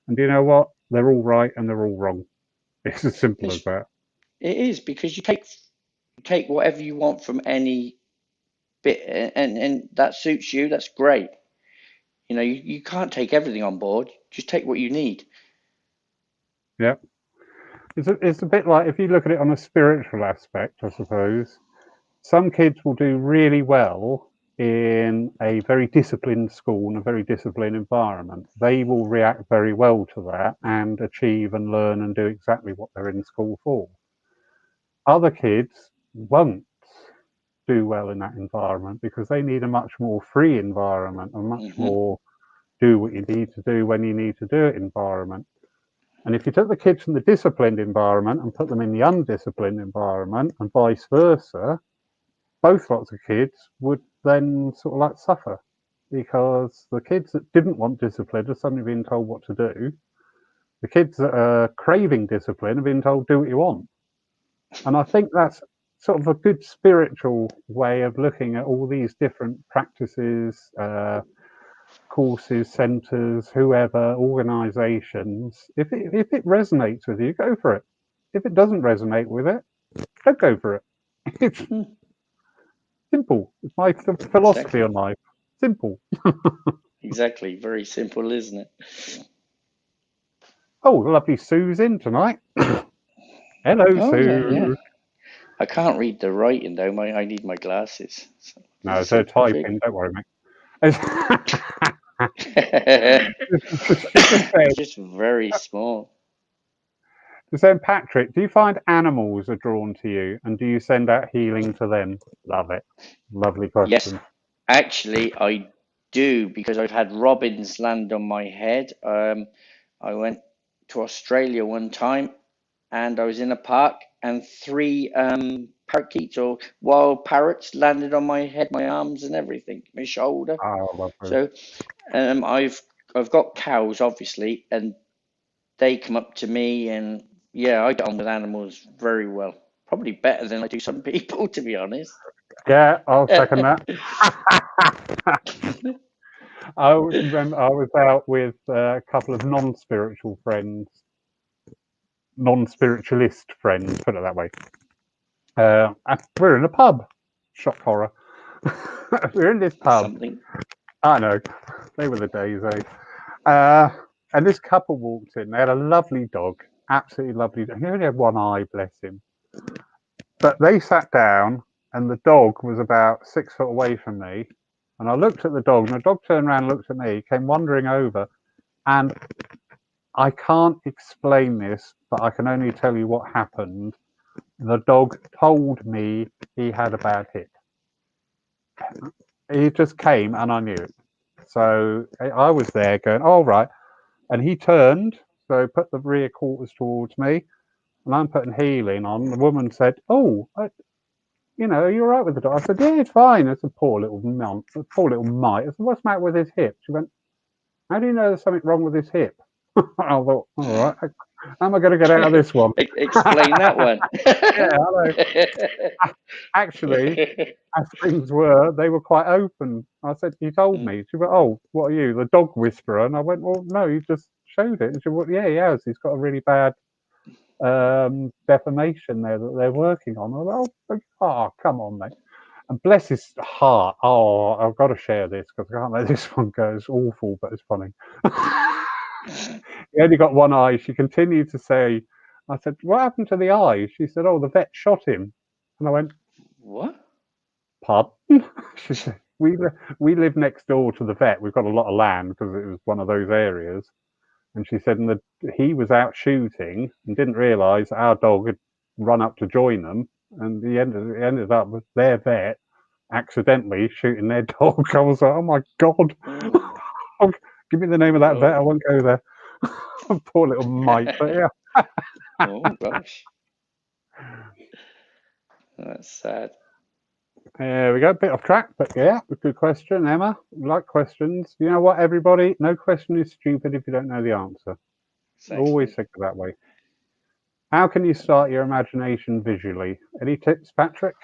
And you know what? They're all right and they're all wrong. It's as simple as It's, that. it is because you take whatever you want from any bit, and that suits you. That's great. You can't take everything on board. Just take what you need. Yeah. It's a bit like if you look at it on a spiritual aspect, I suppose. Some kids will do really well in a very disciplined school and a very disciplined environment. They will react very well to that and achieve and learn and do exactly what they're in school for. Other kids won't do well in that environment because they need a much more free environment, a much Hmm. more do what you need to do when you need to do it environment. And if you took the kids from the disciplined environment and put them in the undisciplined environment and vice versa, both lots of kids would then sort of like suffer because the kids that didn't want discipline are suddenly being told what to do. The kids that are craving discipline are being told, do what you want. And I think that's sort of a good spiritual way of looking at all these different practices, courses, centers, whoever, organizations. If it resonates with you, go for it. If it doesn't resonate with it, don't go for it. It's simple. It's my philosophy Exactly. on life. Simple. Exactly. Very simple, isn't it? Oh, lovely Sue's in tonight. Hello, Oh yeah, yeah. Sue. I can't read the writing though. I need my glasses. So, does No, it it's a say Patrick? typing. Don't worry, mate. It's, she just It's said, just very small. Patrick, do you find animals are drawn to you, and do you send out healing to them? Love it. Lovely Yes, question. actually, I do because I've had robins land on my head. I went to Australia one time and I was in a park and three parakeets or wild parrots landed on my head, my arms and everything, my shoulder. Oh, lovely. So I've got cows obviously, and they come up to me, and yeah, I get on with animals very well. Probably better than I do some people, to be honest. Yeah, I'll second that. I remember I was out with a couple of non-spiritual friends, non-spiritualist friends, put it that way. And we're in a pub. Shock horror. We're in this pub. Something. I know. They were the days, eh? And this couple walked in. They had a lovely dog, absolutely lovely dog. He only had one eye, bless him. But they sat down, and the dog was about 6 foot away from me. And I looked at the dog, and the dog turned around and looked at me, came wandering over. And I can't explain this, but I can only tell you what happened. The dog told me he had a bad hip. He just came, and I knew it. So I was there going, all right. And he turned, so put the rear quarters towards me, and I'm putting healing on. The woman said, "Oh, are you all right with the dog?" I said, "Yeah, it's fine." It's a poor little poor little mite. I said, "What's the matter with his hip?" She went, "How do you know there's something wrong with his hip?" I thought, all right, how am I going to get out of this one? Explain that one. Yeah, I know. Actually, as things were, they were quite open. I said, "You told me." She went, "Oh, what are you, the dog whisperer?" And I went, "Well, no, you just showed it." And she went, "Yeah, he has. He's got a really bad defamation there that they're working on." I was like, "Oh, come on, mate." And bless his heart. Oh, I've got to share this because I can't let this one go. It's awful, but it's funny. He only got one eye. She continued to say, I said, "What happened to the eye?" She said, "Oh, the vet shot him." And I went, What? "Pardon?" She said, we live next door to the vet. We've got a lot of land because it was one of those areas. And she said, and he was out shooting and didn't realise our dog had run up to join them. And he ended up with their vet accidentally shooting their dog. I was like, oh my God. Oh, Give me the name of that vet. I oh. won't go there. Poor little mite. But yeah. Oh gosh, that's sad. There we go. Bit off track, but yeah, good question, Emma. Like questions. You know what, everybody? No question is stupid if you don't know the answer. Always Exactly. think of that way. How can you start your imagination visually? Any tips, Patrick?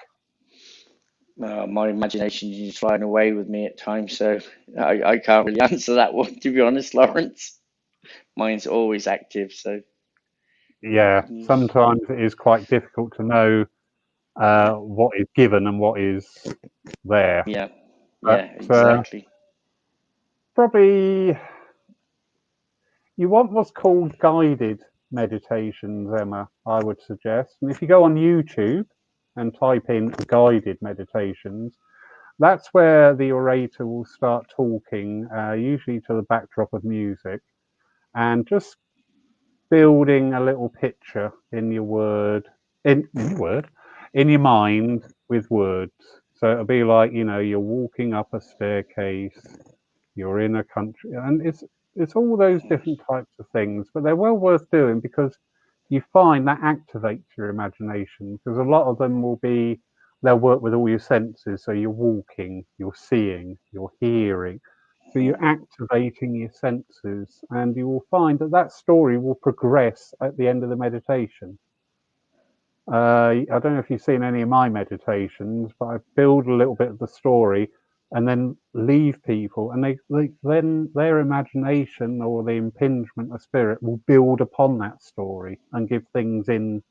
My imagination is flying away with me at times, so I can't really answer that one, to be honest, Lawrence. Mine's always active, so Yeah, sometimes it is quite difficult to know yeah, what is given and what is there. yeah, But yeah, exactly. probably you want what's called guided meditations, Emma, I would suggest. And if you go on YouTube and type in guided meditations, that's where the orator will start talking, usually to the backdrop of music, and just building a little picture in your in your mind with words. So it'll be like, you're walking up a staircase, you're in a country, and it's all those different types of things, but they're well worth doing because you find that activates your imagination because a lot of them they'll work with all your senses. So you're walking, you're seeing, you're hearing. So you're activating your senses, and you will find that that story will progress at the end of the meditation. I don't know if you've seen any of my meditations, but I build a little bit of the story and then leave people, and then their imagination or the impingement of spirit will build upon that story and give things in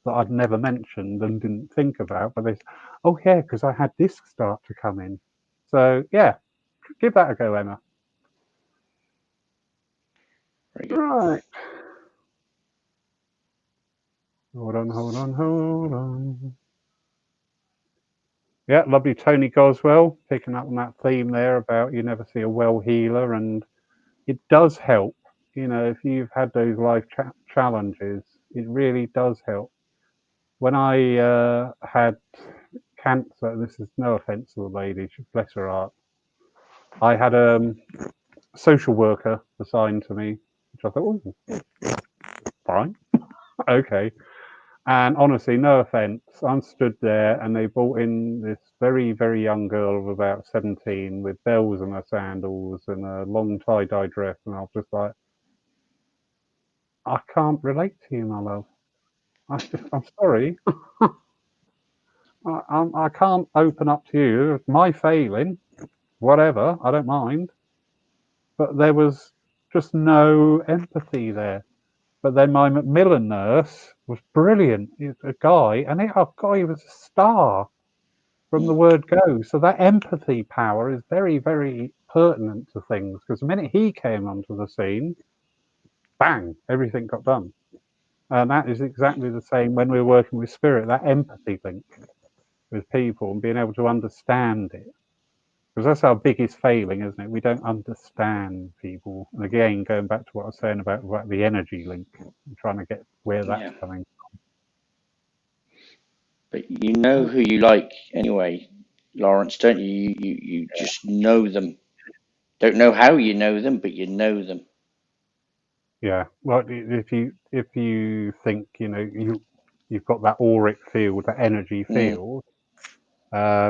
that I'd never mentioned and didn't think about. But they say, oh yeah, because I had this start to come in. So yeah, give that a go, Emma. Very good. Right. Hold on, hold on, hold on. Yeah, lovely Tony Goswell picking up on that theme there about you never see a well healer, and it does help. If you've had those life challenges, it really does help. When I had cancer, this is no offence to the lady, bless her heart, I had a social worker assigned to me, which I thought, oh, fine, okay. And honestly, no offence, I'm stood there and they brought in this very, very young girl of about 17 with bells on her sandals and a long tie-dye dress. And I was just like, I can't relate to you, my love. I'm sorry. I can't open up to you. It's my failing, whatever, I don't mind. But there was just no empathy there. But then my Macmillan nurse was brilliant. He's a guy, and oh God, he was a star from the Mm. word go. So that empathy power is very, very pertinent to things because the minute he came onto the scene, bang, everything got done. And that is exactly the same when we're working with spirit, that empathy link with people and being able to understand it. Because that's our biggest failing, isn't it? We don't understand people. And again, going back to what I was saying about the energy link, I'm trying to get where that's Yeah, coming. but you know who you like anyway, Lawrence, don't you? You just know them. Don't know how you know them, but you know them. Yeah. Well, if you think you've got that auric field, that energy Mm. field,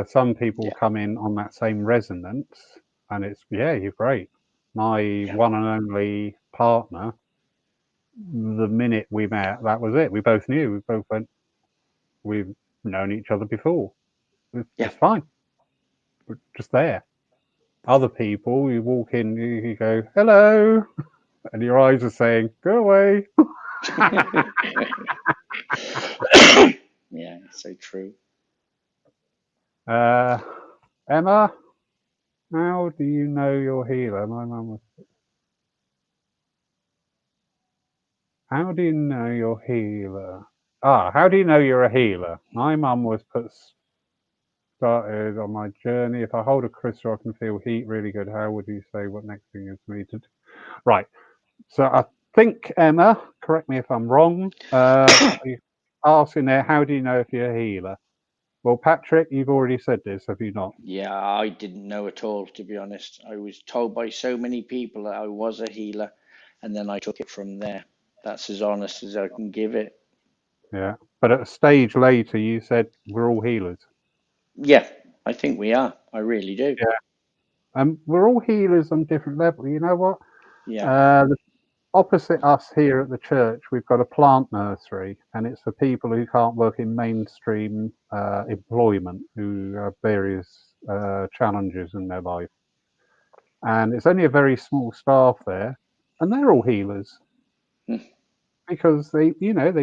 some people Yeah, come in on that same resonance, and you're great. My yeah, one and only partner, the minute we met, that was it. We both knew. We both went. We've known each other before. yeah. It's fine. We're just there. Other people, you walk in, you go hello, and your eyes are saying go away. Yeah, so true. Uh, Emma, how do you know your healer? My mum was. How do you know your healer? How do you know you're a healer? My mum was started on my journey. If I hold a crystal, I can feel heat really good. How would you say what next thing is for me to do? Right. So I think Emma, correct me if I'm wrong. You asking there, how do you know if you're a healer? Well, Patrick, you've already said this, have you not? Yeah, I didn't know at all, to be honest. I was told by so many people that I was a healer, and then I took it from there. That's as honest as I can give it. Yeah. But at a stage later, you said we're all healers. Yeah, I think we are. I really do. Yeah. We're all healers on different levels. You know what? Yeah. The opposite us here at the church, we've got a plant nursery, and it's for people who can't work in mainstream employment, who have various challenges in their life. And it's only a very small staff there, and they're all healers Mm. because they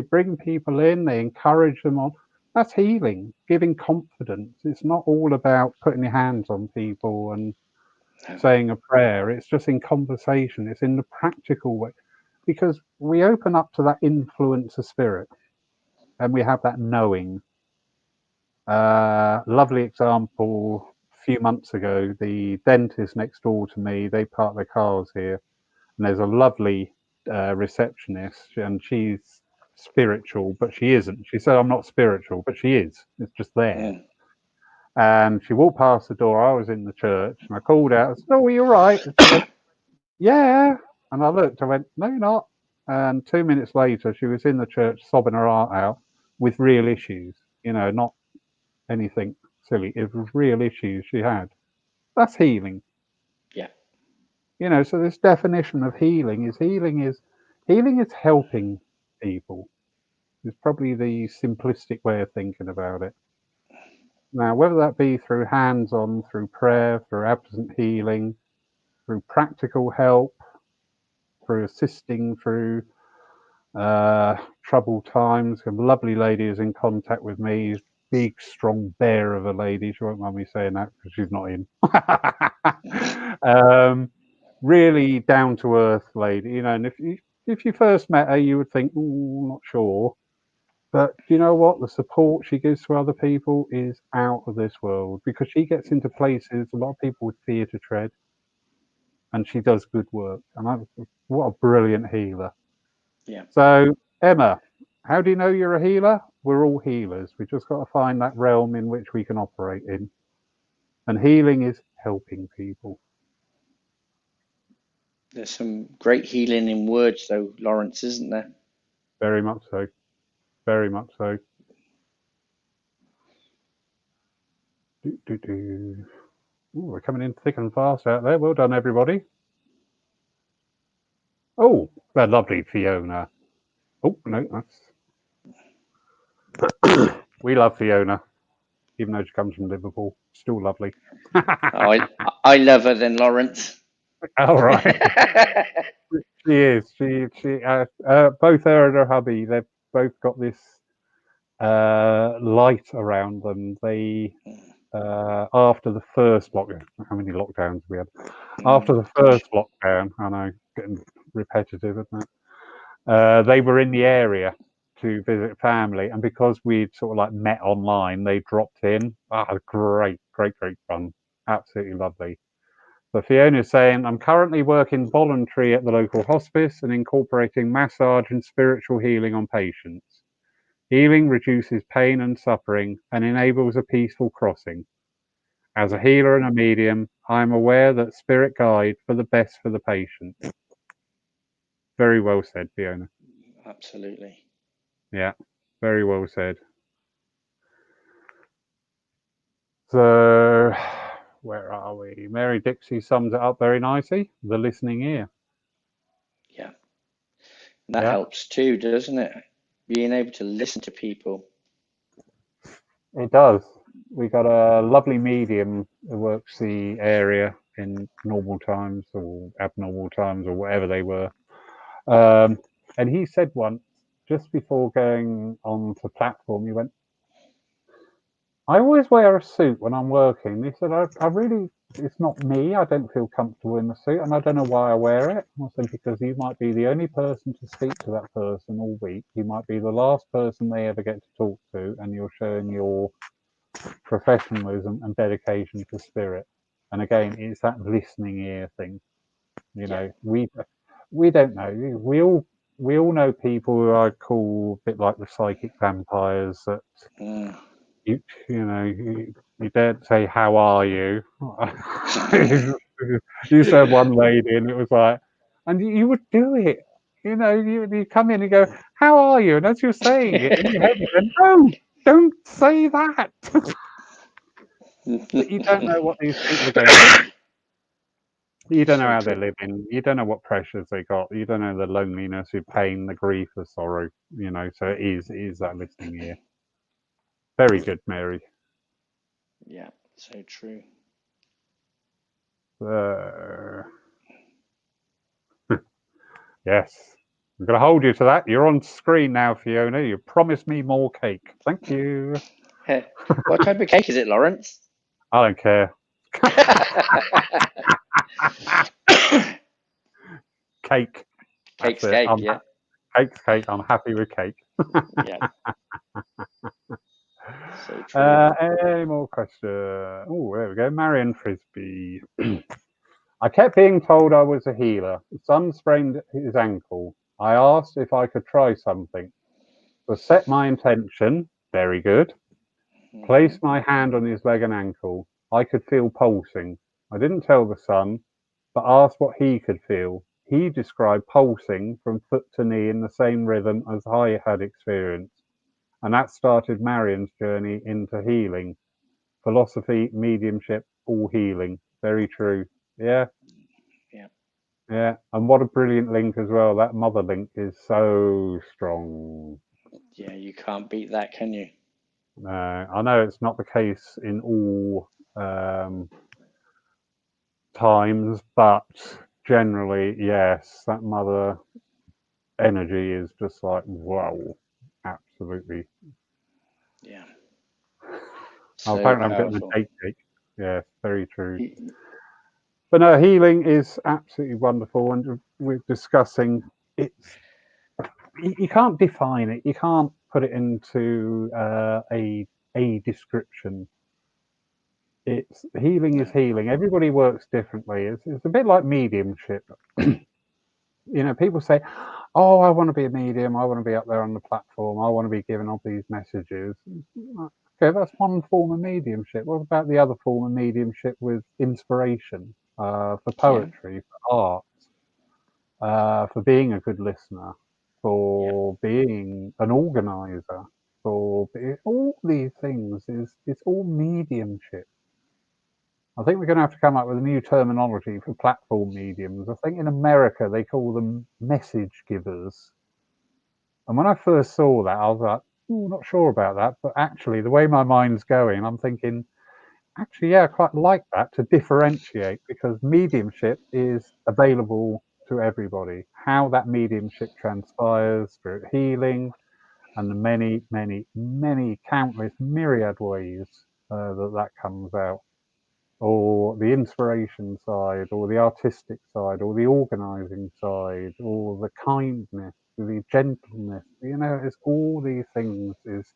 bring people in, they encourage them on. That's healing, giving confidence. It's not all about putting your hands on people and No. saying a prayer. It's just in conversation. It's in the practical way because we open up to that influence of spirit and we have that knowing. Lovely example. A few months ago, the dentist next door to me, they park their cars here, and there's a lovely receptionist, and she's spiritual, but she isn't. She said, "I'm not spiritual," but she is. It's just there. Mm. And she walked past the door. I was in the church, and I called out, I said, "Oh, are you all right?" And she went, "Yeah." And I looked, I went, "No, you're not." And 2 minutes later, she was in the church sobbing her heart out with real issues, not anything silly. It was real issues she had. That's healing. Yeah. So this definition of healing is helping people. Is probably the simplistic way of thinking about it. Now, whether that be through hands-on, through prayer, through absent healing, through practical help, through assisting through troubled times. A lovely lady is in contact with me. Big, strong bear of a lady. She won't mind me saying that because she's not in. Really down to earth lady, and if you first met her, you would think, "Oh, not sure," But you know what? The support she gives to other people is out of this world because she gets into places a lot of people would fear to tread, and she does good work. And what a brilliant healer. Yeah. So, Emma, how do you know you're a healer? We're all healers. We just got to find that realm in which we can operate in. And healing is helping people. There's some great healing in words, though, Lawrence, isn't there? Very much so. Very much so. Do, do, do. Ooh, we're coming in thick and fast out there. Well done, everybody. Oh, they're lovely, Fiona. Oh, no, that's. We love Fiona, even though she comes from Liverpool. Still lovely. Oh, I love her then, Lawrence. All right. She is. She both her and her hubby, they've both got this light around them. They, after the first lockdown, how many lockdowns we had? After the Gosh. first lockdown, I know, getting repetitive, isn't it? They were in the area to visit family, and because we'd sort of like met online, they dropped in. Ah, great, great, great fun. Absolutely lovely. So Fiona's saying, I'm currently working voluntary at the local hospice and incorporating massage and spiritual healing on patients. Healing reduces pain and suffering and enables a peaceful crossing. As a Yeah, healer and a medium, I am aware that spirit guide for the best for the patient. Very well said, Fiona. absolutely. Yeah, very well said. So, where are we? Mary Dixie sums it up very nicely. The listening ear. Yeah. And that Yeah, helps too, doesn't it? Being able to listen to people. it does. We got a lovely medium who works the area in normal times or abnormal times or whatever they were. And he said once, just before going on to platform, he went, I always wear a suit when I'm working. He said, I really, it's not me. I don't feel comfortable in the suit and I don't know why I wear it. I said, because you might be the only person to speak to that person all week. You might be the last person they ever get to talk to, and you're showing your professionalism and dedication to spirit. And again, it's that listening ear thing. You Yeah. know, we don't know. We all know people who I call a bit like the psychic vampires that Mm. you don't say how are you. You said one lady, and it was like, and you would do it. You come in and go, how are you? And as you're saying it in your head, you go, no, don't say that. But you don't know what these people are going through. You don't know So how they're true. living. You don't know what pressures they got. You don't know the loneliness, the pain, the grief, the sorrow. So it is that listening ear. Very good, Mary. Yeah, so true. Uh, yes, I'm going to hold you to that. You're on screen now, Fiona. You promised me more cake. Thank you. What type of cake is it, Lawrence? I don't care. Cake. That's Cake's it. cake, yeah. Cake's cake. I'm happy with cake. Yeah, so true. Any more questions? Oh, there we go. Marion Frisbee. I kept being told I was a healer. The son sprained his ankle. I asked if I could try something. So set my intention. Very good. Hmm. Placed my hand on his leg and ankle. I could feel pulsing. I didn't tell the son, but asked what he could feel. He described pulsing from foot to knee in the same rhythm as I had experienced. And that started Marion's journey into healing. Philosophy, mediumship, all healing. Very true. Yeah, Yeah, yeah. And what a brilliant link as well. That mother link is so strong. yeah, you can't beat that, can you? I know it's not the case in all times, but generally, yes, that mother energy is just like, wow, absolutely. Yeah, Oh, so apparently, I'm getting a powerful. date cake. Yes, very true. Y- But no, healing is absolutely wonderful, and we're discussing it's. You can't define it. You can't. put it into a description. It's healing is No. healing. Everybody works differently. It's a bit like mediumship. People say, "Oh, I want to be a medium. I want to be up there on the platform. I want to be giving all these messages." Okay, that's one form of mediumship. What about the other form of mediumship with inspiration for Yeah. poetry, for art, for being a good listener, Yeah. for being an organizer, all these things is it's all mediumship. I think we're going to have to come up with a new terminology for platform mediums. I think in America they call them message givers. And when I first saw that, I was like, "Ooh, not sure about that." But actually, the way my mind's going, I'm thinking, actually, yeah, I quite like that to differentiate because mediumship is available to everybody. How that mediumship transpires through healing and the many, many, many countless myriad ways that comes out, or the inspiration side, or the artistic side, or the organizing side, or the kindness, the gentleness. It's all these things is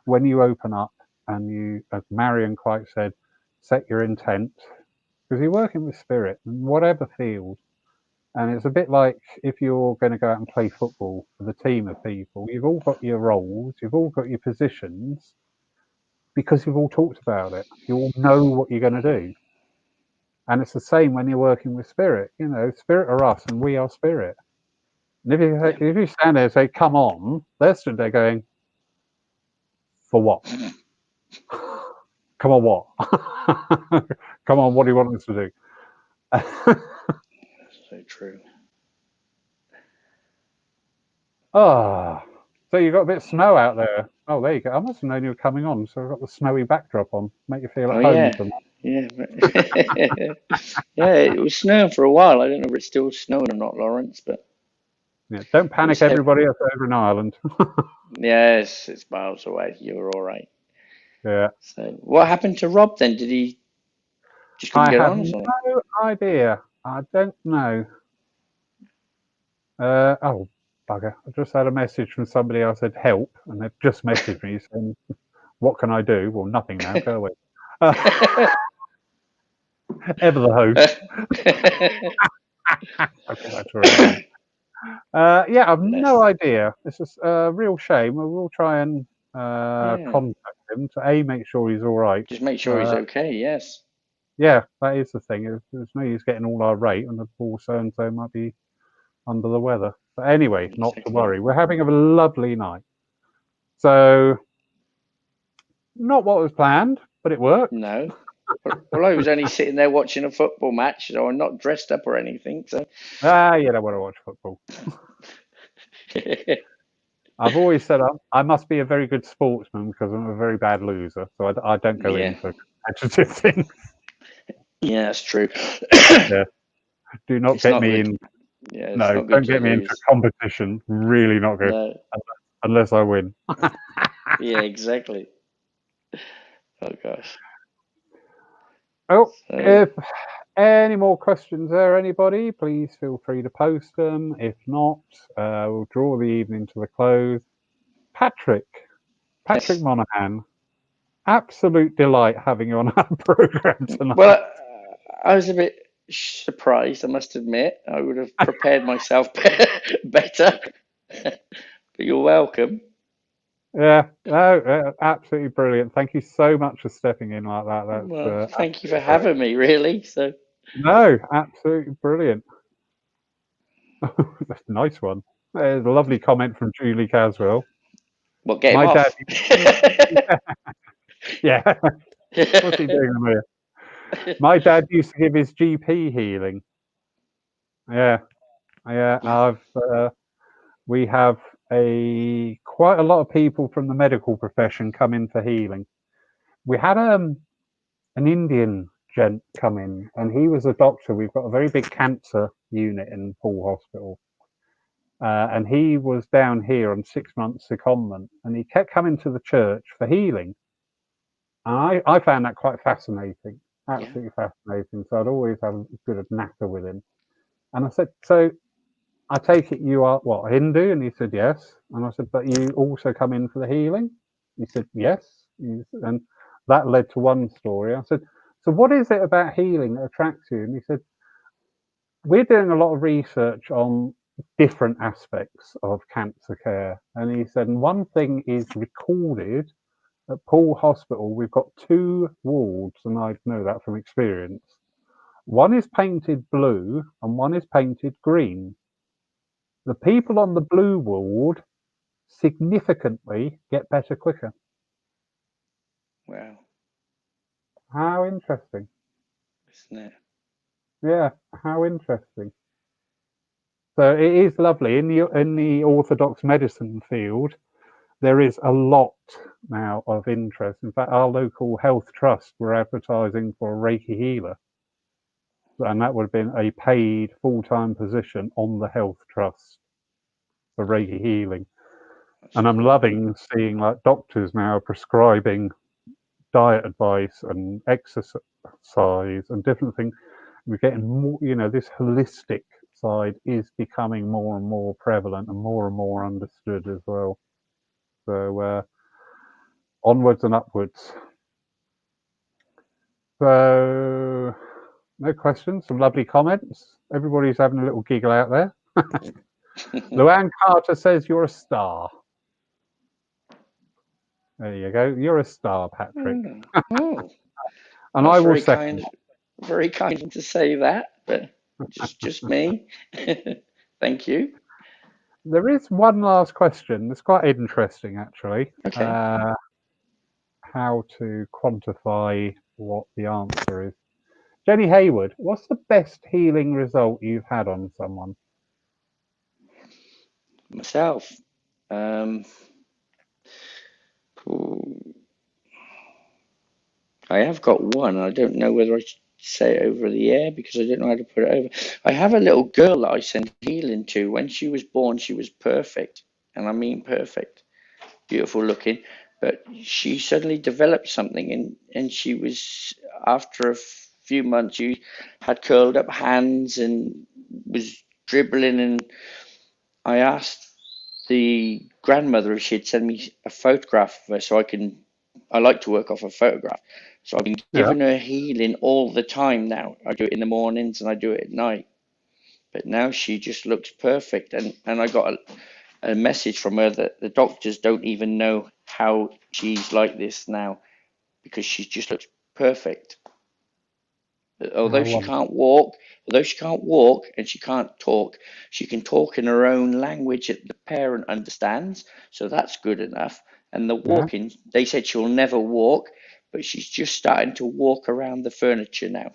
when you open up and you, as Marion quite said, set your intent, because you're working with spirit in whatever field. And it's a bit like if you're going to go out and play football with a team of people, you've all got your roles, you've all got your positions, because you've all talked about it. You all know what you're going to do. And it's the same when you're working with spirit. Spirit are us and we are spirit. And Yeah. if you stand there and say, "Come on," they're stood there going, "For what? Come on, what? Come on, what do you want us to do?" So true. Ah, so you got a bit of snow out there. Oh, there you go. I must have known you were coming on, so I've got the snowy backdrop on. Make you feel Oh at home yeah. tonight. Yeah. Yeah. It was snowing for a while. I don't know if it's still snowing or not, Lawrence, but Yeah, don't it was panic, heavy. everybody. That's over in Ireland. Yes, it's miles away. You're all right. Yeah, So, what happened to Rob then? Did he just couldn't I get have on or something? no idea. I don't know. Oh, bugger. I just had a message from somebody else said help, and they've just messaged me saying, "What can I do?" Well, nothing now. Go away. Uh, Ever the host. Okay, that's very annoying. Yeah, I've no Bless. idea. It's a real shame. We'll try and Yeah. contact him to make sure he's all right. Just make sure he's Uh, okay. Yes. yeah, that is the thing. There's no use getting all our rate, and the poor so and so might be under the weather. But anyway, not to Exactly. worry. We're having a lovely night. So, not what was planned, but it worked. No. Well, I was only sitting there watching a football match, so I'm not dressed up or anything. So, You don't want to watch football. I've always said I must be a very good sportsman because I'm a very bad loser. So I don't go yeah, in for competitive things. yeah, that's true. Yeah. Do not It's get not me good. in. Yeah, it's No, not good don't to get me into lose. competition. Really not good. No. Unless I win. Yeah, exactly. Oh gosh. Oh, So, if any more questions there, anybody, please feel free to post them. If not, we'll draw the evening to the close. Patrick yes. Monaghan, absolute delight having you on our program tonight. Well, I was a bit surprised, I must admit. I would have prepared myself better, but you're welcome. Yeah, no, absolutely brilliant. Thank you so much for stepping in like that. That's Well, thank you for absolutely great. having me, really. So, No, absolutely brilliant. That's a nice one. There's a lovely comment from Julie Caswell. what, get him My dad, off? yeah, what's he doing on here? My dad used to give his GP healing. Yeah, yeah. Yeah, We have quite a lot of people from the medical profession come in for healing. We had an Indian gent come in, and he was a doctor. We've got a very big cancer unit in Poole Hospital, and he was down here on 6 months secondment, and he kept coming to the church for healing. And I found that quite fascinating, yeah, absolutely fascinating. So I'd always have a good natter with him. And I said, "So I take it you are what, Hindu? And he said yes. And I said, but you also come in for the healing? He said yes. And that led to one story. I said, so what is it about healing that attracts you? And he said, we're doing a lot of research on different aspects of cancer care. And he said, and one thing is recorded at Poole Hospital. We've got two wards, and I know that from experience. One is painted blue and one is painted green. The people on the blue ward significantly get better quicker. Wow, How interesting. isn't it? Yeah, how interesting. So it is lovely. In the orthodox medicine field, there is a lot now of interest. In fact, our local health trust were advertising for a Reiki healer. And that would have been a paid full-time position on the health trust for Reiki healing. That's And I'm cool. loving seeing like doctors now prescribing diet advice and exercise and different things. We're getting more, this holistic side is becoming more and more prevalent and more understood as well. So onwards and upwards. So no questions, some lovely comments. Everybody's having a little giggle out there. Luann Carter says you're a star. There you go. You're a star, Patrick. Oh, And that's I will second. very kind to say that, but just me. Thank you. There is one last question that's quite interesting, actually. Okay. How to quantify what the answer is. Jenny Hayward, what's the best healing result you've had on someone? Myself. Um, ooh, I have got one. I don't know whether I should say it over the air because I don't know how to put it over. I have a little girl that I sent healing to. When she was born, she was perfect. And I mean perfect. Beautiful looking. But she suddenly developed something and she was, after a few months, she had curled up hands and was dribbling. And I asked the grandmother if she'd send me a photograph of her so I like to work off a photograph. So I've been Yeah. giving her healing all the time now. I do it in the mornings and I do it at night. But now she just looks perfect. And I got a message from her that the doctors don't even know how she's like this now because she just looks perfect. How wonderful. Although she can't walk and she can't talk, she can talk in her own language that the parent understands. So that's good enough. And the Yeah, walking, they said she'll never walk, but she's just starting to walk around the furniture now.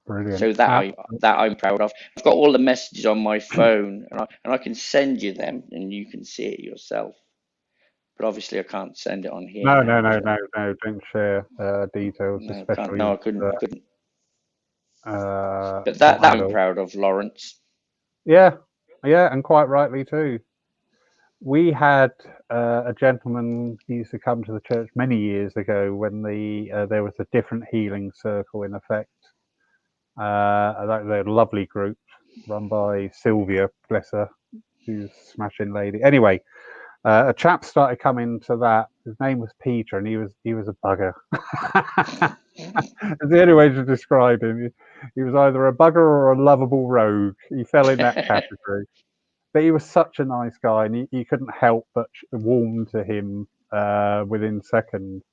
brilliant. So that I'm proud of. I've got all the messages on my phone, and I can send you them, and you can see it yourself. But obviously, I can't send it on here No, now. no, no, So no, no. Don't share details, no, I can't. especially No, I couldn't. But for that I'm adults. proud of, Lawrence. Yeah, yeah, and quite rightly too. We had a gentleman who used to come to the church many years ago when there was a different healing circle in effect. They're a lovely group run by Sylvia, bless her, who's a smashing lady. Anyway, a chap started coming to that. His name was Peter, and he was a bugger. It's the only way to describe him. He was either a bugger or a lovable rogue. He fell in that category. But he was such a nice guy, and you couldn't help but warm to him within seconds.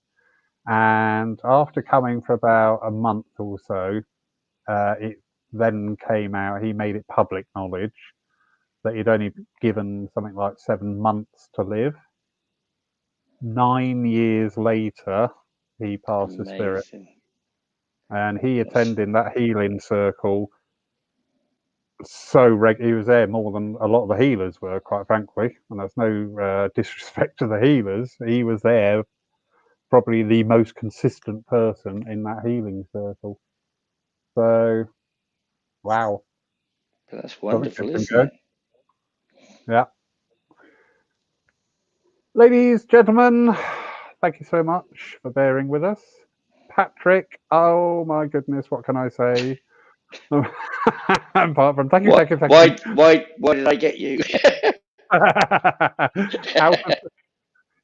And after coming for about a month or so, it then came out. He made it public knowledge that he'd only given something like 7 months to live. 9 years later, he passed the spirit, Amazing. and he That's attended that healing circle so he was there more than a lot of the healers were, quite frankly. And that's no disrespect to the healers. He was there, probably the most consistent person in that healing circle. So, wow, something wonderful, different isn't go. it? Yeah, ladies, gentlemen, thank you so much for bearing with us. Patrick, oh my goodness, what can I say? Apart from thank you, What? thank you, thank you. Why did I get you? Out of,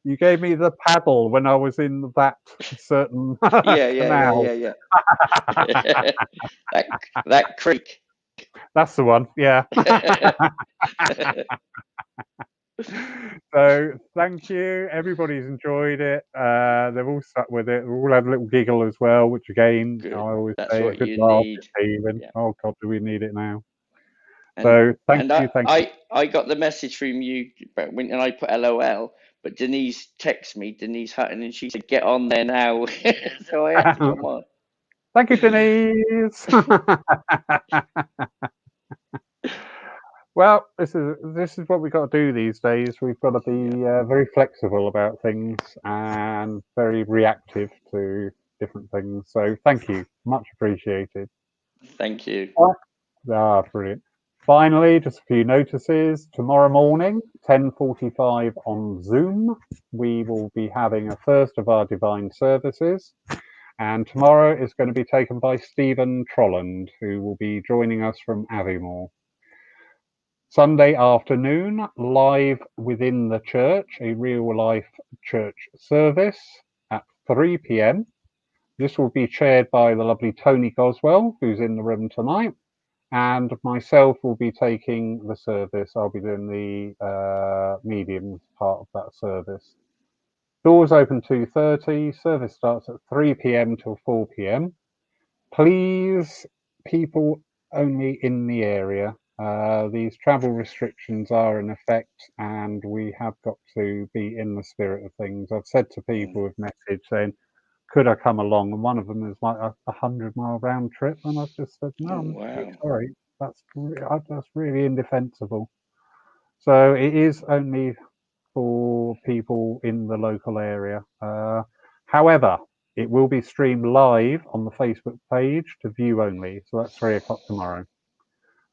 you gave me the paddle when I was in that certain canal. Yeah. that that creek. That's the one. Yeah. So thank you. Everybody's enjoyed it. They've all stuck with it. We've all had a little giggle as well, which again, I Good. always That's say a what good you laugh need. is healing. Yeah. Oh God, do we need it now? And So thank and you, thank you. I got the message from you when and I put LOL, but Denise texted me, Denise Hutton, and she said get on there now. So I had to come on. Thank you, Denise. Well, this is what we've got to do these days. We've got to Yeah. be very flexible about things and very reactive to different things. So thank you, much appreciated. Thank you. Brilliant. Finally, just a few notices. Tomorrow morning, 10:45 on Zoom, we will be having a first of our divine services. And tomorrow is going to be taken by Stephen Trolland, who will be joining us from Aviemore. Sunday afternoon, live within the church, a real life church service at 3 p.m. This will be chaired by the lovely Tony Goswell, who's in the room tonight, and myself will be taking the service. I'll be doing the mediums part of that service. Doors open 2:30. Service starts at 3 p.m. till 4 p.m. Please, people only in the area. These travel restrictions are in effect, and we have got to be in the spirit of things. I've said to people with message saying, "Could I come along?" And one of them is like a 100-mile round trip, and I've just said, "No, Oh I'm so wow. sorry. That's really indefensible." So it is only for people in the local area. However, it will be streamed live on the Facebook page to view only. So that's 3 o'clock tomorrow.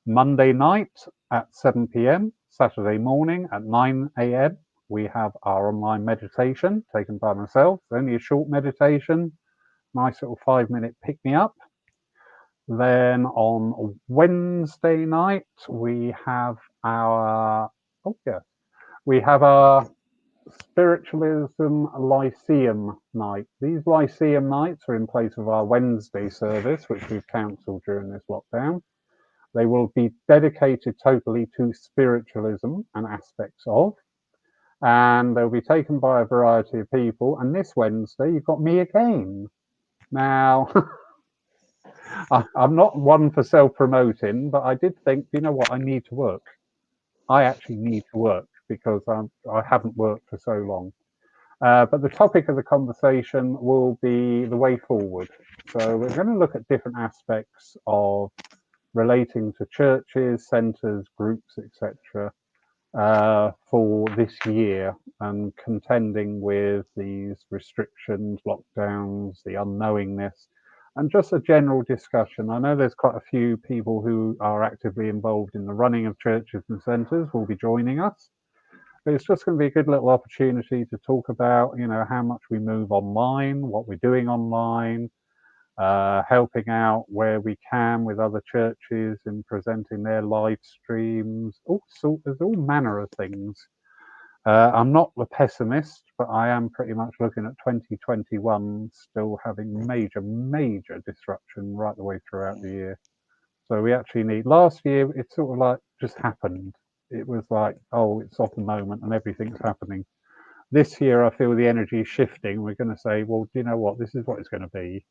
Monday night at 7 p.m., Saturday morning at 9 a.m., we have our online meditation taken by myself. It's only a short meditation, nice little 5-minute pick me up. Then on Wednesday night, we have our, we have our Spiritualism Lyceum night. These Lyceum nights are in place of our Wednesday service, which we've cancelled during this lockdown. They will be dedicated totally to spiritualism and aspects of, and they'll be taken by a variety of people. And this Wednesday, you've got me again. Now, I'm not one for self promoting, but I did think, you know what, I need to work. I actually need to work because I haven't worked for so long. But the topic of the conversation will be the way forward. So we're going to look at different aspects of relating to churches, centres, groups, etc. For this year and contending with these restrictions, lockdowns, the unknowingness, and just a general discussion. I know there's quite a few people who are actively involved in the running of churches and centres will be joining us. But it's just going to be a good little opportunity to talk about, how much we move online, what we're doing online, helping out where we can with other churches in presenting their live streams. There's all manner of things. I'm not the pessimist, but I am pretty much looking at 2021 still having major, major disruption right the way throughout the year. So we actually need. Last year, it sort of like just happened. It was like, oh, it's of the moment and everything's happening. This year, I feel the energy is shifting. We're going to say, well, do you know what? This is what it's going to be.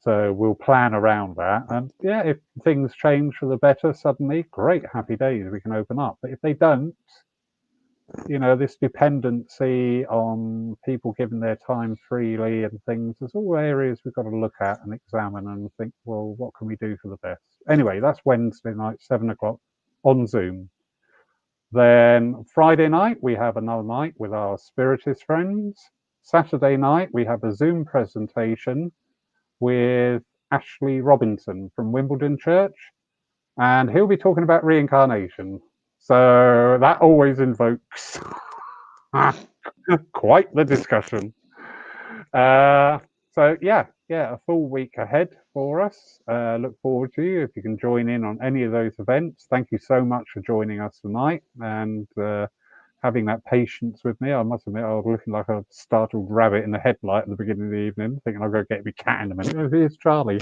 So we'll plan around that. And yeah, if things change for the better suddenly, great, happy days, we can open up. But if they don't, this dependency on people giving their time freely and things, there's all areas we've got to look at and examine and think, well, what can we do for the best? Anyway, that's Wednesday night, 7 o'clock on Zoom. Then Friday night, we have another night with our Spiritist friends. Saturday night, we have a Zoom presentation with Ashley Robinson from Wimbledon Church, and he'll be talking about reincarnation. So that always invokes quite the discussion. So yeah, yeah, a full week ahead for us. Look forward to you if you can join in on any of those events. Thank you so much for joining us tonight and having that patience with me. I must admit, I was looking like a startled rabbit in the headlight at the beginning of the evening, thinking I'll go get my cat in a minute. Oh, here's Charlie.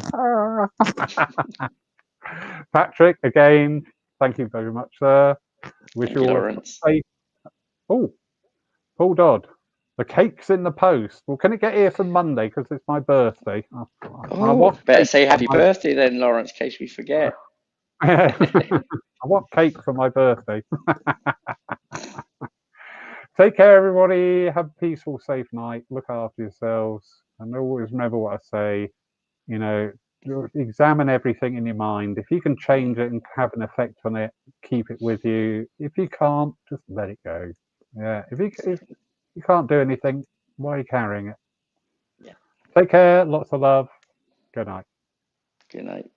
Patrick, again, thank you very much, sir. Wish Thank you you, all a Lawrence. safe. Oh, Paul Dodd. The cake's in the post. Well, can it get here for Monday because it's my birthday? I Oh, want better cake say for happy my. birthday then, Lawrence, in case we forget. I want cake for my birthday. Take care, everybody. Have a peaceful, safe night. Look after yourselves. And always remember what I say. You know, examine everything in your mind. If you can change it and have an effect on it, keep it with you. If you can't, just let it go. Yeah. If you can't do anything, why are you carrying it? Yeah. Take care. Lots of love. Good night. Good night.